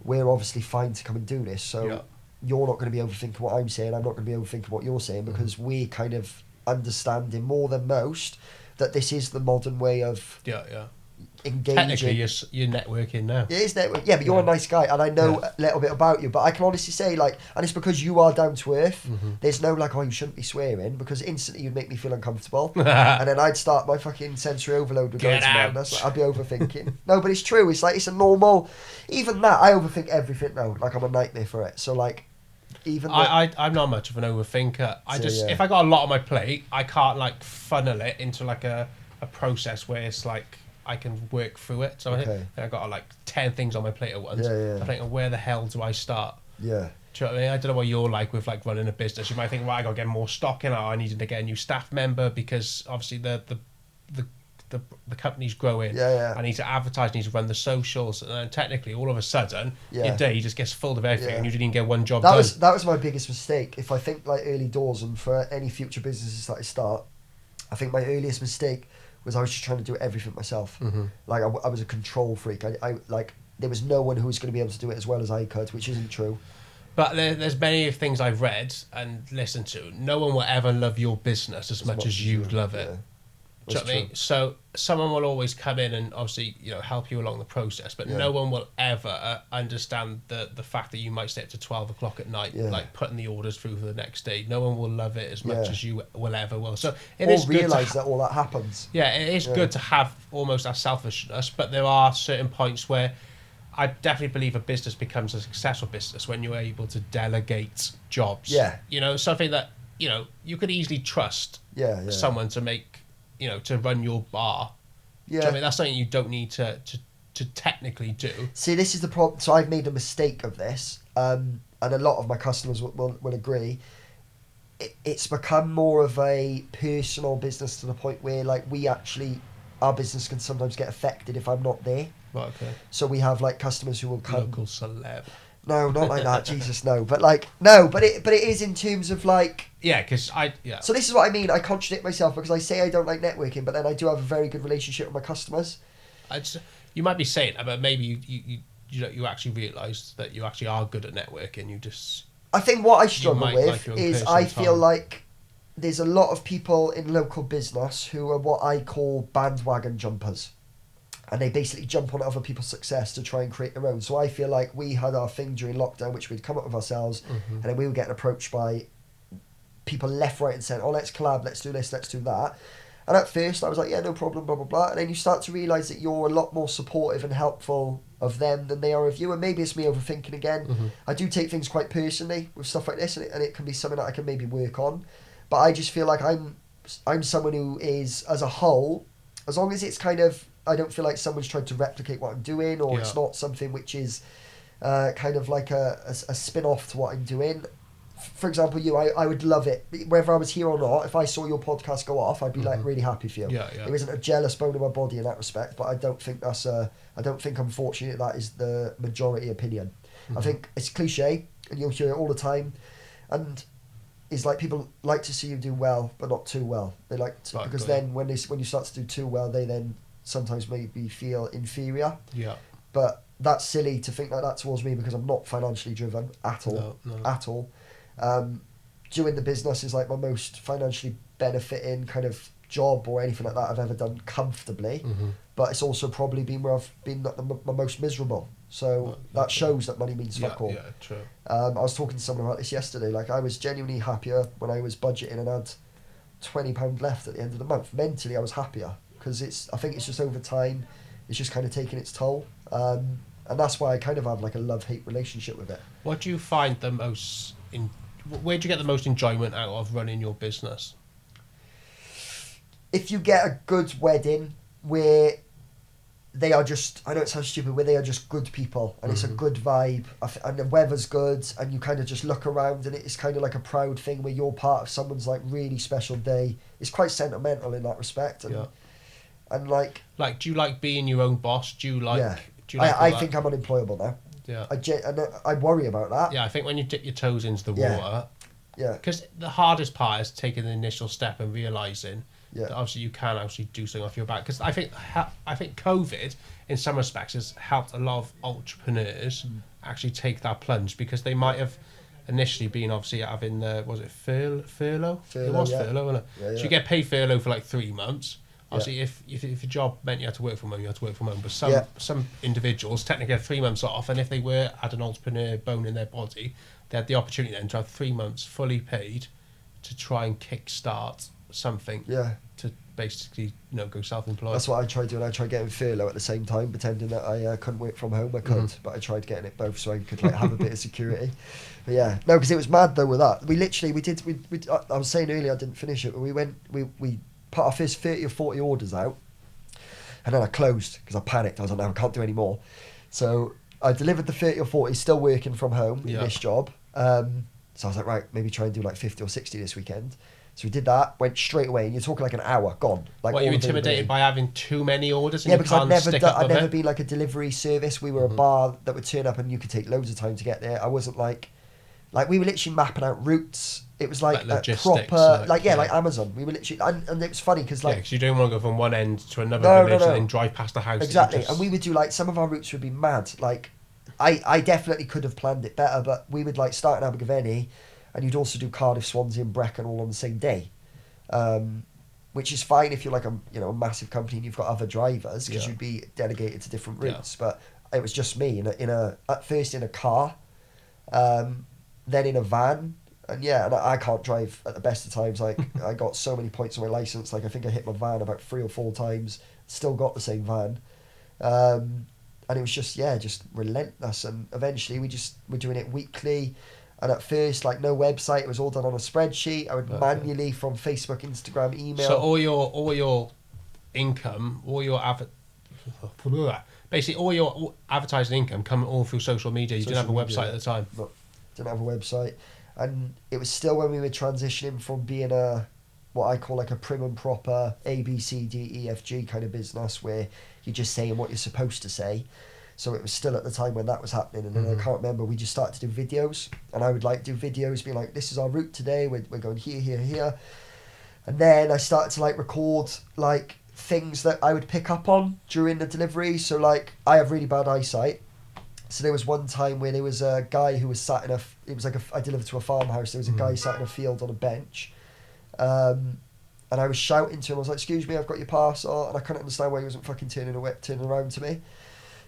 We're obviously fine to come and do this. So you're not going to be overthinking what I'm saying. I'm not going to be overthinking what you're saying, because we kind of understanding more than most that this is the modern way of engaging. Technically, you're networking now. It is network. Yeah, but you're a nice guy, and I know a little bit about you. But I can honestly say, like, and it's because you are down to earth. Mm-hmm. There's no like, oh, you shouldn't be swearing, because instantly you'd make me feel uncomfortable, and then I'd start my fucking sensory overload with going to madness. Like, I'd be overthinking. No, but it's true. It's like it's a normal. Even that, I overthink everything now. Like, I'm a nightmare for it. So like, even I'm not much of an overthinker. If I got a lot on my plate, I can't like funnel it into like a process where it's like I can work through it. So I got like 10 things on my plate at once. I think, where the hell do I start? Yeah. Do you know what I mean? I don't know what you're like with like running a business. You might think, well, I got to get more stock in. I needed to get a new staff member because obviously the company's growing. I need to advertise, need to run the socials, and then technically all of a sudden your day just gets full of everything and you didn't even get one job done. That was my biggest mistake. If I think like early doors, and for any future businesses that I start, I think my earliest mistake was I was just trying to do everything myself. Mm-hmm. Like I was a control freak. I like there was no one who was going to be able to do it as well as I could, which isn't true. But there's many things I've read and listened to. No one will ever love your business as much as you love it. Do you know what I mean? So someone will always come in and obviously, you know, help you along the process, but no one will ever understand the fact that you might stay up to 12 o'clock at night, like putting the orders through for the next day. No one will love it as much as you will ever will. So it is good realise that all that happens. Yeah, it is good to have almost that selfishness, but there are certain points where I definitely believe a business becomes a successful business when you're able to delegate jobs. Yeah. You know, something that, you know, you could easily trust someone to make, you know, to run your bar. Yeah. I mean, that's something you don't need to technically do. See, this is the problem. So I've made a mistake of this, and a lot of my customers will agree. It's become more of a personal business to the point where, like, our business can sometimes get affected if I'm not there. Right, okay. So we have, like, customers who will come... Local celeb. No, not like that. Jesus, no. But like, no. But it is in terms of like. Yeah, because So this is what I mean. I contradict myself because I say I don't like networking, but then I do have a very good relationship with my customers. You might be saying that, but maybe you actually realise that you actually are good at networking. I think what I struggle might with like your own is personal I feel time. like there's a lot of people in local business who are what I call bandwagon jumpers. And they basically jump on other people's success to try and create their own. So I feel like we had our thing during lockdown, which we'd come up with ourselves, and then we were getting approached by people left, right, and centre. Oh, let's collab, let's do this, let's do that. And at first, I was like, yeah, no problem, blah, blah, blah. And then you start to realise that you're a lot more supportive and helpful of them than they are of you. And maybe it's me overthinking again. I do take things quite personally with stuff like this, and it can be something that I can maybe work on. But I just feel like I'm someone who is, as a whole, as long as it's kind of, I don't feel like someone's trying to replicate what I'm doing, or it's not something which is kind of like a spin-off to what I'm doing. For example, I would love it, whether I was here or not. If I saw your podcast go off, I'd be like really happy for you. There isn't a jealous bone in my body in that respect, but I don't think unfortunately that is the majority opinion. I think it's cliche, and you'll hear it all the time, and it's like people like to see you do well, but not too well. They like to, because then when you start to do too well, they then sometimes maybe feel inferior. Yeah. But that's silly to think like that towards me, because I'm not financially driven at all. No. At all. Doing the business is like my most financially benefiting kind of job or anything like that I've ever done comfortably. But it's also probably been where I've been my most miserable. So that shows that money means fuck all. Yeah, true. I was talking to someone about this yesterday. Like, I was genuinely happier when I was budgeting and had £20 left at the end of the month. Mentally, I was happier, because I think it's just over time, it's just kind of taking its toll. And that's why I kind of have like a love-hate relationship with it. What do you find the most where do you get the most enjoyment out of running your business? If you get a good wedding where they are just, I know it sounds stupid, where they are just good people, and it's a good vibe, and the weather's good, and you kind of just look around, and it's kind of like a proud thing where you're part of someone's like really special day. It's quite sentimental in that respect. And, and like, do you like being your own boss? Do you like? Yeah. Do you like I think I'm unemployable now. Yeah. I worry about that. Yeah, I think when you dip your toes into the water. Yeah. Because the hardest part is taking the initial step and realising that obviously you can actually do something off your back. Because I think COVID, in some respects, has helped a lot of entrepreneurs actually take that plunge, because they might have initially been obviously having the, was it furlough? It was furlough, wasn't it? Yeah, so you get paid furlough for like 3 months. Obviously, if your job meant you had to work from home, you had to work from home. But some individuals technically had 3 months off, and if they had an entrepreneur bone in their body, they had the opportunity then to have 3 months fully paid to try and kickstart something. Yeah. To basically, go self-employed. That's what I tried doing. I tried getting furlough at the same time, pretending that I couldn't work from home. I could, but I tried getting it both so I could like have a bit of security. But yeah, no, because it was mad though with that. We did. I was saying earlier I didn't finish it, but we put our first 30 or 40 orders out, and then I closed because I panicked. I was like, no, I can't do any more. So I delivered the 30 or 40, still working from home in this job. So I was like, right, maybe try and do like 50 or 60 this weekend. So we did that, went straight away, and you're talking like an hour gone. Like, what, you intimidated by having too many orders? And yeah, because I'd never been like a delivery service. We were a bar that would turn up, and you could take loads of time to get there. I wasn't like we were literally mapping out routes. It was like a proper, like Amazon. We were literally, and it was funny because because you don't want to go from one end to another village and then drive past the house. Exactly, and we would do some of our routes would be mad. Like, I definitely could have planned it better, but we would start in Abergavenny, and you'd also do Cardiff, Swansea, and Brecon all on the same day, which is fine if you're like a massive company and you've got other drivers, because you'd be delegated to different routes. But it was just me at first in a car, then in a van. And I can't drive at the best of times. Like, I got so many points on my license. Like, I think I hit my van about 3 or 4 times. Still got the same van, and it was just relentless. And eventually, we just were doing it weekly. And at first, no website. It was all done on a spreadsheet. I would manually from Facebook, Instagram, email. So all your income, basically all your advertising income come all through social media. You didn't have a website at the time. No, didn't have a website. And it was still when we were transitioning from being what I call like a prim and proper A, B, C, D, E, F, G kind of business where you're just saying what you're supposed to say. So it was still at the time when that was happening. And then I can't remember, we just started to do videos. And I would do videos being like, this is our route today. We're going here, here, here. And then I started to record things that I would pick up on during the delivery. So I have really bad eyesight. So there was one time where there was a guy who was sat in I delivered to a farmhouse. There was a guy sat in a field on a bench. And I was shouting to him. I was like, "Excuse me, I've got your parcel." And I couldn't understand why he wasn't fucking turning around to me.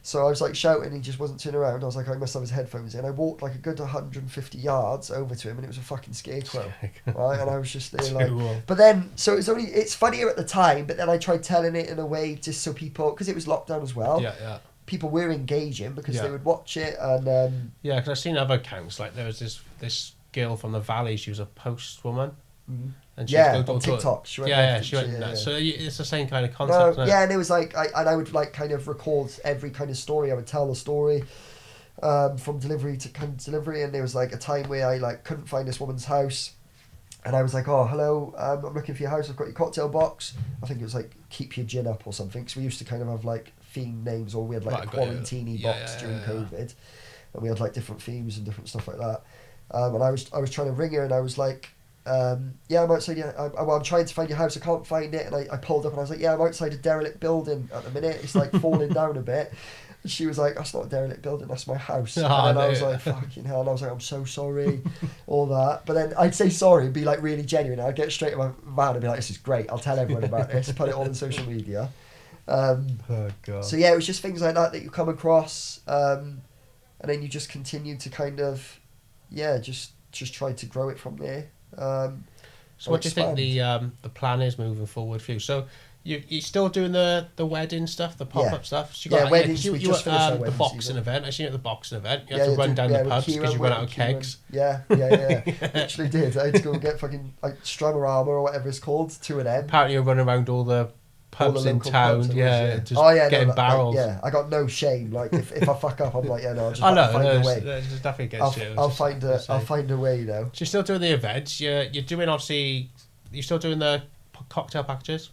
So I was like shouting, he just wasn't turning around. I was like, I must have his headphones in. I walked like a good 150 yards over to him, and it was a fucking scarecrow, right? And I was just there like, but then, so it's funnier at the time, but then I tried telling it in a way just so people, because it was lockdown as well. Yeah. People were engaging because they would watch it, and yeah, because I've seen other accounts, like there was this girl from the valley. She was a postwoman. Mm-hmm. And she on TikTok. She went she went nuts. So it's the same kind of concept. No, and it was like, I would like kind of record every kind of story. I would tell a story from delivery to kind of delivery, and there was like a time where I like couldn't find this woman's house, and I was like, "Oh, hello, I'm looking for your house. I've got your cocktail box." I think it was like "Keep Your Gin Up" or something, because we used to kind of have like theme names, or we had like a quarantini box during COVID, and we had like different themes and different stuff like that. And I was trying to ring her, and I was like, I'm outside. I'm trying to find your house. I can't find it. And I pulled up, and I was like, I'm outside a derelict building at the minute. It's like falling down a bit. And she was like, "That's not a derelict building. That's my house." And then I was like, "Fucking hell!" And I was like, "I'm so sorry," all that. But then I'd say sorry, be like really genuine. I'd get straight to my van and be like, "This is great. I'll tell everyone about this. Put it all on social media." Oh God. So yeah, it was just things like that you come across, and then you just continue to kind of, just try to grow it from there. So what do you think the plan is moving forward for you? So you still doing the wedding stuff, the pop-up stuff? So weddings. You just finished our wedding the boxing season. event. I seen you at the boxing event. You had to run down the pubs because you ran out of kegs. Yeah. Literally did. I had to go and get fucking like Strummer or whatever it's called, 2 of them. Apparently you're running around all the pubs in town, just getting barrels. I got no shame. Like if I fuck up, I'm like, I'll just find a way. There's nothing against you. I'll find a way though. So you're still doing the events. You're doing obviously. You're still doing the cocktail packages.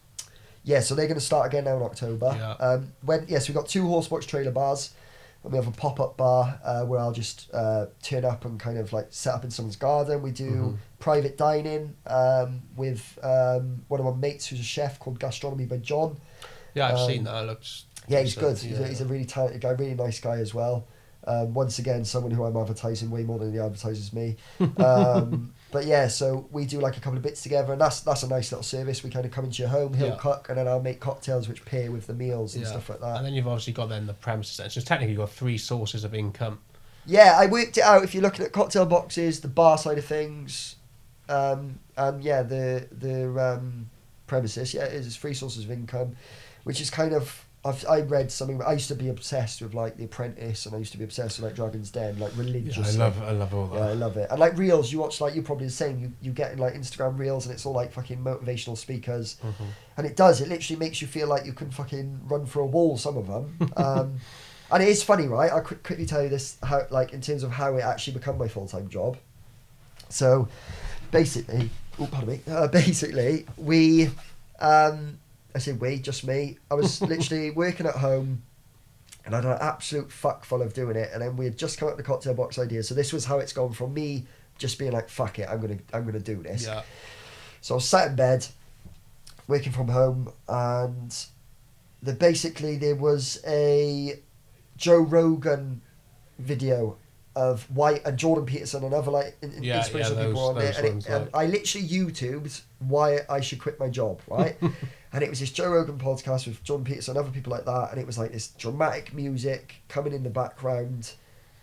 Yeah, so they're going to start again now in October. Yeah. So we've got 2 Horsebox trailer bars, and we have a pop-up bar where I'll just turn up and kind of like set up in someone's garden. We do private dining with one of my mates who's a chef called Gastronomy by John. Yeah, I've seen that. It looks. Yeah, he's good. He's a really talented guy, really nice guy as well. Once again, someone who I'm advertising way more than he advertises me. But yeah, so we do like a couple of bits together, and that's a nice little service. We kind of come into your home, he'll cook, and then I'll make cocktails which pair with the meals and stuff like that. And then you've obviously got the premises. So technically you've got 3 sources of income. Yeah, I worked it out. If you're looking at cocktail boxes, the bar side of things, and the premises, it's 3 sources of income, which is kind of. I read something. I used to be obsessed with like The Apprentice, and I used to be obsessed with like Dragon's Den, like religiously. I love all that. Yeah, I love it. And like reels, you watch, like you're probably the same. You get in like Instagram reels, and it's all like fucking motivational speakers, and it literally makes you feel like you can fucking run for a wall. Some of them, and it is funny, right? I'll quickly tell you this, how like in terms of how it actually become my full-time job. So, basically, we. I say we, just me. I was literally working at home, and I had an absolute fuck full of doing it. And then we had just come up with the cocktail box idea. So this was how it's gone from me just being like, "Fuck it, I'm gonna do this." Yeah. So I was sat in bed, working from home, and there was a Joe Rogan video of White and Jordan Peterson and other like inspirational people on there, and I literally YouTubed why I should quit my job, right? And it was this Joe Rogan podcast with Jordan Peterson and other people like that, and it was like this dramatic music coming in the background,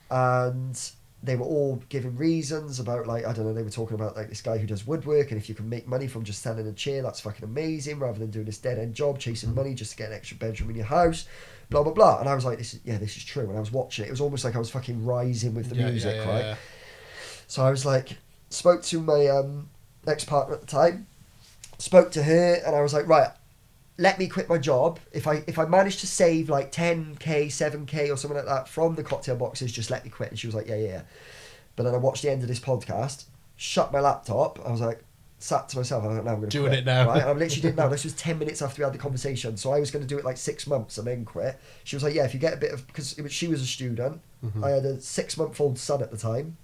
and they were all giving reasons about like, I don't know, they were talking about like this guy who does woodwork, and if you can make money from just standing in a chair, that's fucking amazing, rather than doing this dead end job chasing money just to get an extra bedroom in your house, blah blah blah. And I was like, this is true. And I was watching it, it was almost like I was fucking rising with the music, right? Yeah. So I was like, spoke to my ex-partner at the time, spoke to her, and I was like, right, let me quit my job. If I manage to save like 10k, 7k or something like that from the cocktail boxes, just let me quit. And she was like, yeah. But then I watched the end of this podcast, shut my laptop. I was like, sat to myself, I was like, no, I'm going to quit. Doing it now. Right? And I literally did now. This was 10 minutes after we had the conversation. So I was going to do it like 6 months and then quit. She was like, yeah, if you get a bit of, because she was a student. I had a 6-month-old son at the time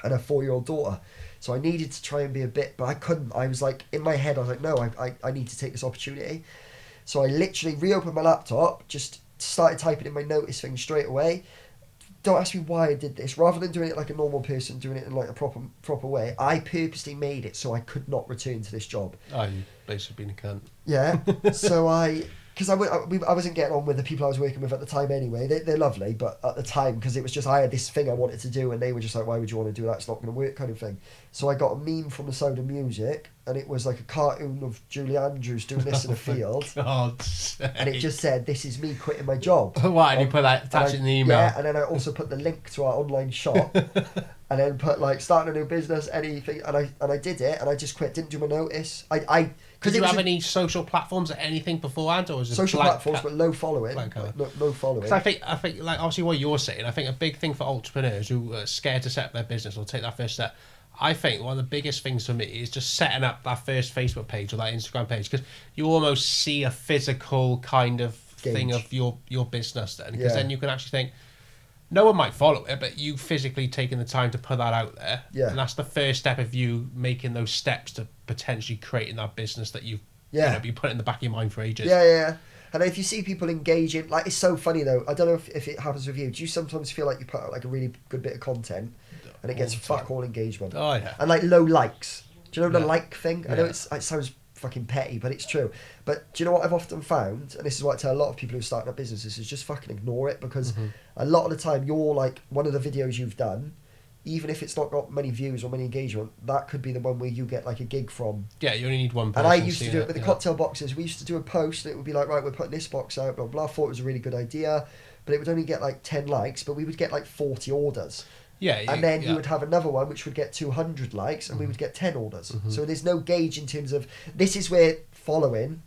and a 4-year-old daughter. So I needed to try and be a bit, but I couldn't. I was like, in my head, I was like, no, I need to take this opportunity. So I literally reopened my laptop, just started typing in my notice thing straight away, don't ask me why I did this. Rather than doing it like a normal person, doing it in like a proper way, I purposely made it so I could not return to this job. Oh, you basically been a cunt. Yeah. So because I wasn't getting on with the people I was working with at the time anyway. They're lovely, but at the time, because it was just, I had this thing I wanted to do, and they were just like, why would you want to do that? It's not going to work, kind of thing. So I got a meme from the Sound of Music, and it was like a cartoon of Julie Andrews doing this in a field. God's sake. And it just said, this is me quitting my job. Why? And you put that, attach it in the email? Yeah, and then I also put the link to our online shop, and then put like, starting a new business, anything, and I did it, and I just quit, didn't do my notice. Did you have any social platforms or anything beforehand, or was it social platforms, but low following? No following. Because I think like obviously what you're saying, I think a big thing for entrepreneurs who are scared to set up their business or take that first step, I think one of the biggest things for me is just setting up that first Facebook page or that Instagram page, because you almost see a physical kind of thing of your business then, because then you can actually think, no one might follow it, but you physically taking the time to put that out there. Yeah. And that's the first step of you making those steps to potentially creating that business that you've been putting in the back of your mind for ages. Yeah. And if you see people engaging, like, it's so funny though, I don't know if it happens with you, do you sometimes feel like you put out like a really good bit of content and it gets fuck all engagement? Oh yeah. And like low likes. Do you know the like thing? I know it sounds fucking petty, but it's true. But do you know what I've often found, and this is what I tell a lot of people who are starting up businesses, is just fucking ignore it, because a lot of the time you're like, one of the videos you've done, even if it's not got many views or many engagement, that could be the one where you get like a gig from. Yeah, you only need one person. And I used to do it with the cocktail boxes. We used to do a post and it would be like, right, we're putting this box out, blah blah. Thought it was a really good idea, but it would only get like 10 likes, but we would get like 40 orders. Yeah, and then you would have another one which would get 200 likes, and we would get 10 orders. So there's no gauge in terms of, this is where following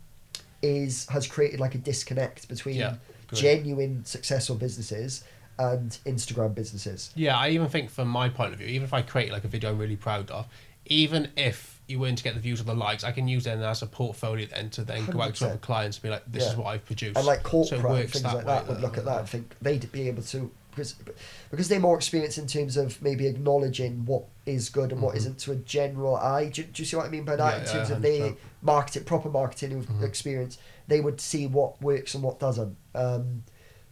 has created like a disconnect between genuine successful businesses and Instagram businesses. Yeah, I even think from my point of view, even if I create like a video I'm really proud of, even if you weren't to get the views or the likes, I can use them as a portfolio then to then 100%. Go out to other clients and be like, this is what I've produced. And like corporate and things like that would look at that and think they'd be able to, because they're more experienced in terms of maybe acknowledging what is good and what isn't to a general eye. Do you see what I mean by that? In terms of they proper marketing experience, they would see what works and what doesn't.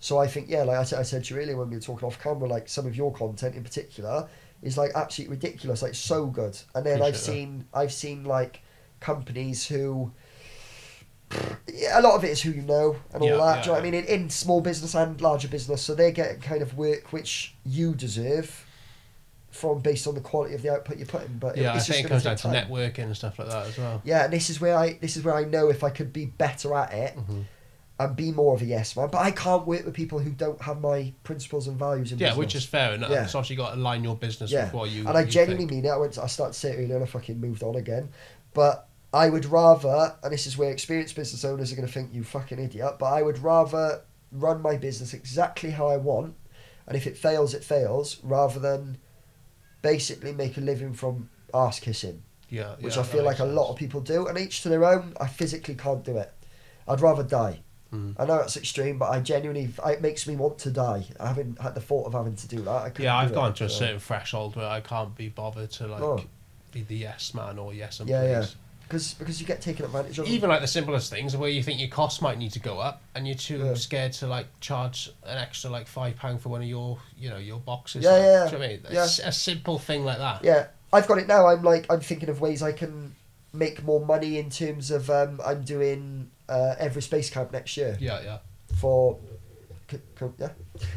So I think, like I said to you earlier when we were talking off camera, like some of your content in particular is like absolutely ridiculous, like so good. And then I've seen like companies who, a lot of it is who you know and all that. Do you know what I mean? In small business and larger business, so they're getting kind of work which you deserve based on the quality of the output you're putting. But I think it comes down to networking and stuff like that as well. Yeah, and this is where I know if I could be better at it and be more of a yes man. But I can't work with people who don't have my principles and values in business. Which is fair enough. So obviously you got to align your business with what you. And I genuinely mean it. I started to say it earlier and I fucking moved on again, but I would rather, and this is where experienced business owners are going to think you fucking idiot, but I would rather run my business exactly how I want, and if it fails, it fails, rather than basically make a living from arse kissing. Which I feel like a lot of people do, and each to their own. I physically can't do it. I'd rather die. I know that's extreme, but I genuinely, it makes me want to die. I haven't had the thought of having to do that. I've gone to a certain threshold where I can't be bothered to be the yes man or yes and please. Because you get taken advantage of. Even like the simplest things where you think your costs might need to go up and you're too scared to like charge an extra like £5 for one of your your boxes. Do you know what I mean? It's a simple thing like that. Yeah, I've got it now. I'm thinking of ways I can make more money in terms of I'm doing every space camp next year.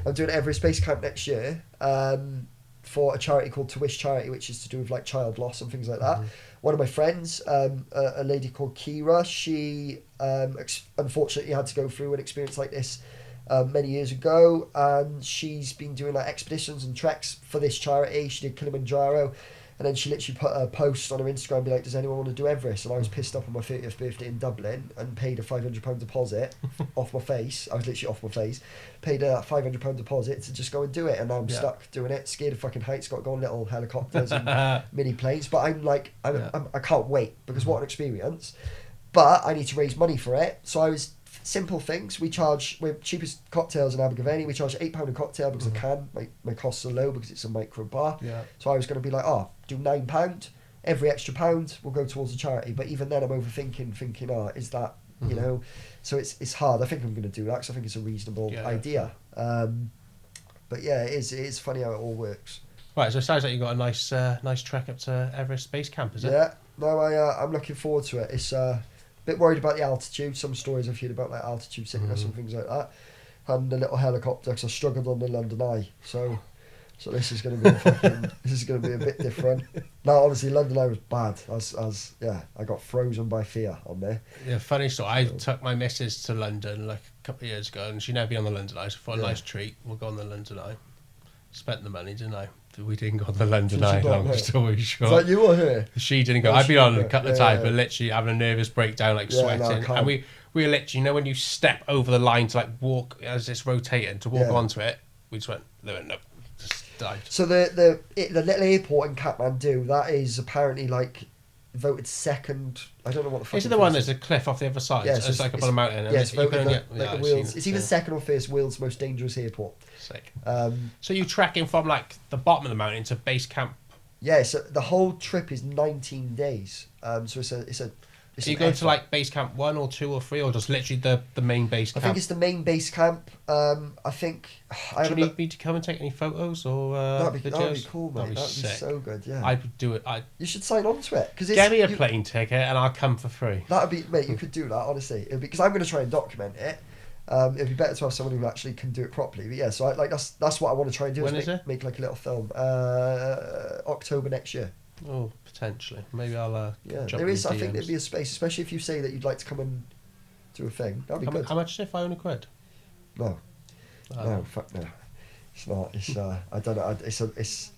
I'm doing every space camp next year for a charity called To Wish Charity, which is to do with like child loss and things like that. One of my friends, a lady called Kira, she unfortunately had to go through an experience like this many years ago, and she's been doing like expeditions and treks for this charity. She did Kilimanjaro, and then she literally put a post on her Instagram and be like, does anyone want to do Everest? And I was pissed up on my 30th birthday in Dublin and paid a £500 deposit off my face. I was literally off my face. Paid a £500 deposit to just go and do it. And now I'm stuck doing it. Scared of fucking heights. Got to go on little helicopters and mini planes. But I'm like, I can't wait, because what an experience. But I need to raise money for it. So simple things. We're cheapest cocktails in Abergavenny. We charge £8 a cocktail because I can. My costs are low because it's a micro bar. So I was going to be like, do £9. Every extra pound will go towards a charity. But even then I'm overthinking, thinking, is that, you know? So it's hard. I think I'm going to do that because I think it's a reasonable idea. But yeah, it is funny how it all works. Right, so it sounds like you got a nice trek up to Everest Base Camp, is it? Yeah, no, I'm looking forward to it. It's a bit worried about the altitude. Some stories I've heard about like altitude sickness and things like that. And the little helicopter, because I struggled on the London Eye, so this is going to be this is going to be a bit different. Now, obviously, London Eye was bad. I got frozen by fear on there. Yeah, funny story. I took my missus to London like a couple of years ago, and she'd never been on the London Eye, so for a nice treat, we'll go on the London Eye. Spent the money, didn't I? We didn't go on the London Eye, long story short. Is that you or her? She didn't go. I've been on a couple of times, but literally having a nervous breakdown, like sweating. No, and we were literally, when you step over the line to like walk as it's rotating to walk onto it, we just went, no, just died. So the little airport in Kathmandu, that is apparently like voted second. I don't know what the fuck. Is it the one there's a cliff off the other side? Yeah, so it's like up on a mountain. Yeah, it's voted the world's. It's even second or first world's most dangerous airport. Sick. So you trekking from like the bottom of the mountain to base camp? Yeah, so the whole trip is 19 days. So it's a. So you go to like base camp 1 or 2 or 3, or just literally the main base camp? I think it's the main base camp. I think. Do you need me to come and take any photos or that'd be videos? Cool, mate. That'd be so good. Yeah. I'd do it. You should sign on to it get me a plane ticket and I'll come for free. That'd be, mate. You could do that honestly. It'd be because I'm going to try and document it. It'd be better to have someone who actually can do it properly. But yeah, so that's what I want to try and do. When is make like a little film. October next year. Oh, potentially. Maybe I'll. There is. I think there'd be a space, especially if you say that you'd like to come and do a thing. That'd be good. How much is it? £500? No, no, fuck no. It's not. It's I don't know. It's.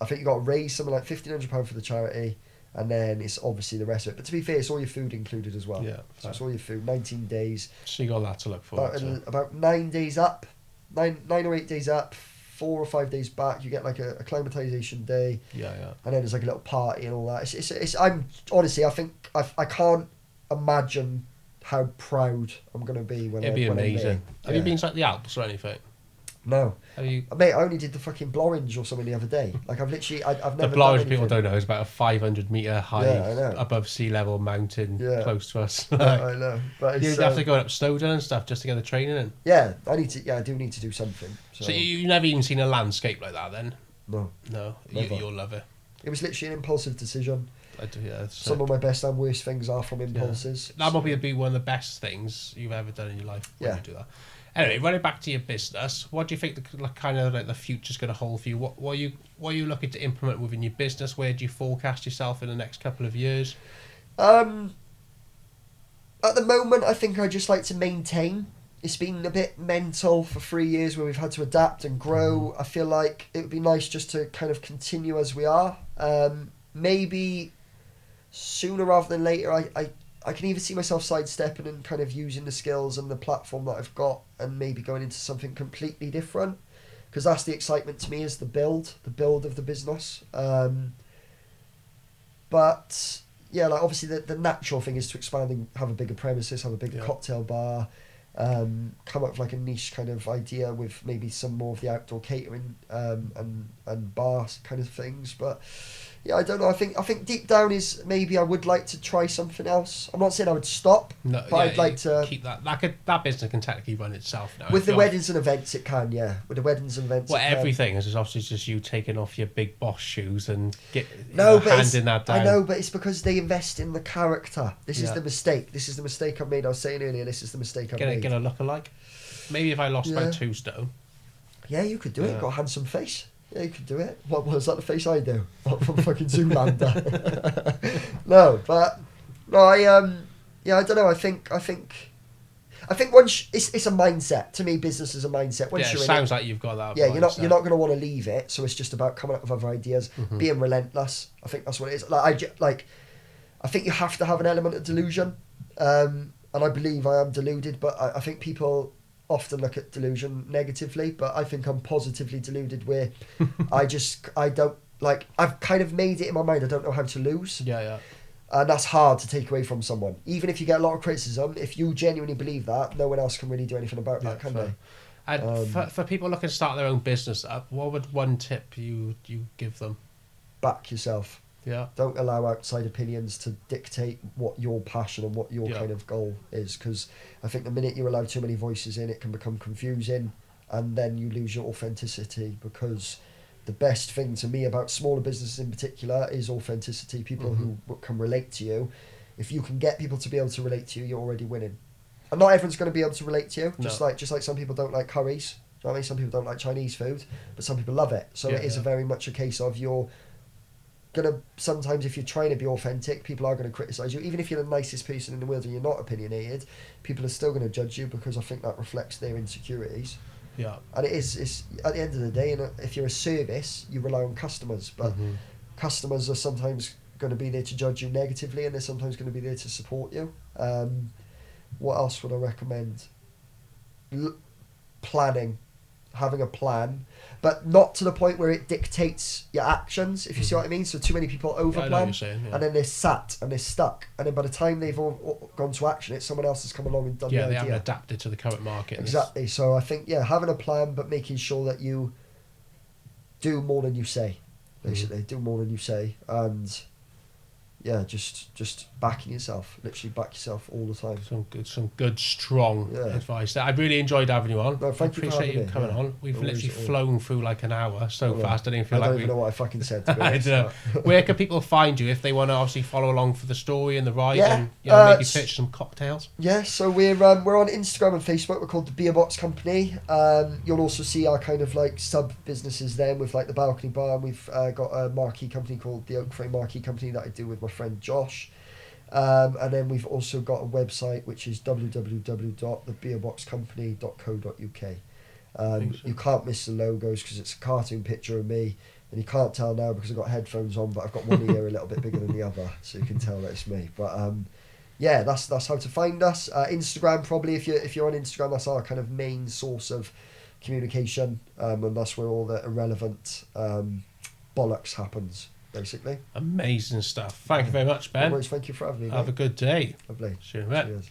I think you got to raise something like £1,500 for the charity, and then it's obviously the rest of it. But to be fair, it's all your food included as well. Yeah. So it's all your food. 19 days. So you got that to look forward to. About 9 days up, 9 or 8 days up. 4 or 5 days back, you get like a acclimatization day. Yeah. And then there's like a little party and all that. It's I'm honestly, I think I can't imagine how proud I'm gonna be when it'd be amazing. Have you been to like the Alps or anything? No. Have you? Mate, I only did the fucking Blorange or something the other day. Like I've literally, I've never. The Blorange, people don't know, is about a 500 metre high above sea level mountain close to us. I know, but you have to go up Snowdon and stuff just to get the training in. Yeah, I need to. Yeah, I do need to do something. So you've never even seen a landscape like that, then? No. You'll love it. It was literally an impulsive decision. I do, yeah. Some of my best and worst things are from impulses. Yeah. That might be one of the best things you've ever done in your life when you do that. Anyway, running back to your business, what do you think the future's going to hold for you? What are you looking to implement within your business? Where do you forecast yourself in the next couple of years? At the moment, I think I just like to maintain. It's been a bit mental for 3 years where we've had to adapt and grow. I feel like it would be nice just to kind of continue as we are. Maybe sooner rather than later, I can either see myself sidestepping and kind of using the skills and the platform that I've got and maybe going into something completely different, because that's the excitement to me, is the build of the business. But yeah, like obviously the natural thing is to expand and have a bigger premises, have a bigger cocktail bar, come up with like a niche kind of idea with maybe some more of the outdoor catering and bar kind of things. But yeah, I don't know. I think deep down is maybe I would like to try something else. I'm not saying I would stop, but I'd like to keep that. That business can technically run itself now. With the weddings and events, it can. Yeah, with the weddings and events. Well, everything is obviously just you taking off your big boss shoes and handing that down. I know, but it's because they invest in the character. This is the mistake. This is the mistake I've made. I was saying earlier. This is the mistake I've made. Get a look-alike. Maybe if I lost about 2 stone. Yeah, you could do it. You've got a handsome face. Yeah, you could do it. What was that? The face I do? What, from fucking Zoolander? I don't know. I think once it's a mindset. To me, business is a mindset. Once you're in sounds like you've got that. Yeah, you're not going to want to leave it. So it's just about coming up with other ideas, being relentless. I think that's what it is. I think you have to have an element of delusion, and I believe I am deluded. But I think people often look at delusion negatively, but I think I'm positively deluded where I don't like, I've kind of made it in my mind, I don't know how to lose. Yeah. And that's hard to take away from someone. Even if you get a lot of criticism, if you genuinely believe that, no one else can really do anything about that, can they? And for people looking to start their own business up, what would one tip you give them? Back yourself. Yeah. Don't allow outside opinions to dictate what your passion and what your kind of goal is, because I think the minute you allow too many voices in, it can become confusing, and then you lose your authenticity, because the best thing to me about smaller businesses in particular is authenticity. People who can relate to you. If you can get people to be able to relate to you, you're already winning. And not everyone's going to be able to relate to you. Just like some people don't like curries. You know what I mean? Some people don't like Chinese food, but some people love it. So it is very much a case of you're gonna, sometimes if you're trying to be authentic, people are going to criticize you. Even if you're the nicest person in the world and you're not opinionated, people are still going to judge you, because I think that reflects their insecurities. Yeah. And it's at the end of the day, and if you're a service, you rely on customers, but customers are sometimes going to be there to judge you negatively, and they're sometimes going to be there to support you. What else would I recommend? Planning. Having a plan, but not to the point where it dictates your actions, if you see what I mean. So too many people overplan, and then they're sat and they're stuck, and then by the time they've all gone to action, it's someone else has come along and done the idea. They haven't adapted to the current market. Exactly. So I think, having a plan, but making sure that you do more than you say, basically. Do more than you say, and just backing yourself. Literally back yourself all the time. Some good strong advice. I really enjoyed having you on. No, thank you appreciate you coming on. We've literally flown through like an hour so fast. I didn't feel like I don't even know what I fucking said. To be honest, I don't know. Where can people find you if they want to obviously follow along for the story and the ride, and maybe pitch some cocktails? Yeah, so we're on Instagram and Facebook. We're called the Beer Box Company. You'll also see our kind of like sub businesses there with like the Balcony Bar. And we've got a marquee company called the Oak Frame Marquee Company that I do with my friend Josh. And then we've also got a website which is www.thebeerboxcompany.co.uk. You can't miss the logos because it's a cartoon picture of me, and you can't tell now because I've got headphones on, but I've got one ear a little bit bigger than the other, so you can tell that it's me. But that's how to find us. Instagram, probably, if you're on Instagram, that's our kind of main source of communication, and that's where all the irrelevant bollocks happens, basically. Amazing stuff. Thank you very much, Ben. No worries, thank you for having me. Have a good day. Lovely. See you in a bit. Cheers.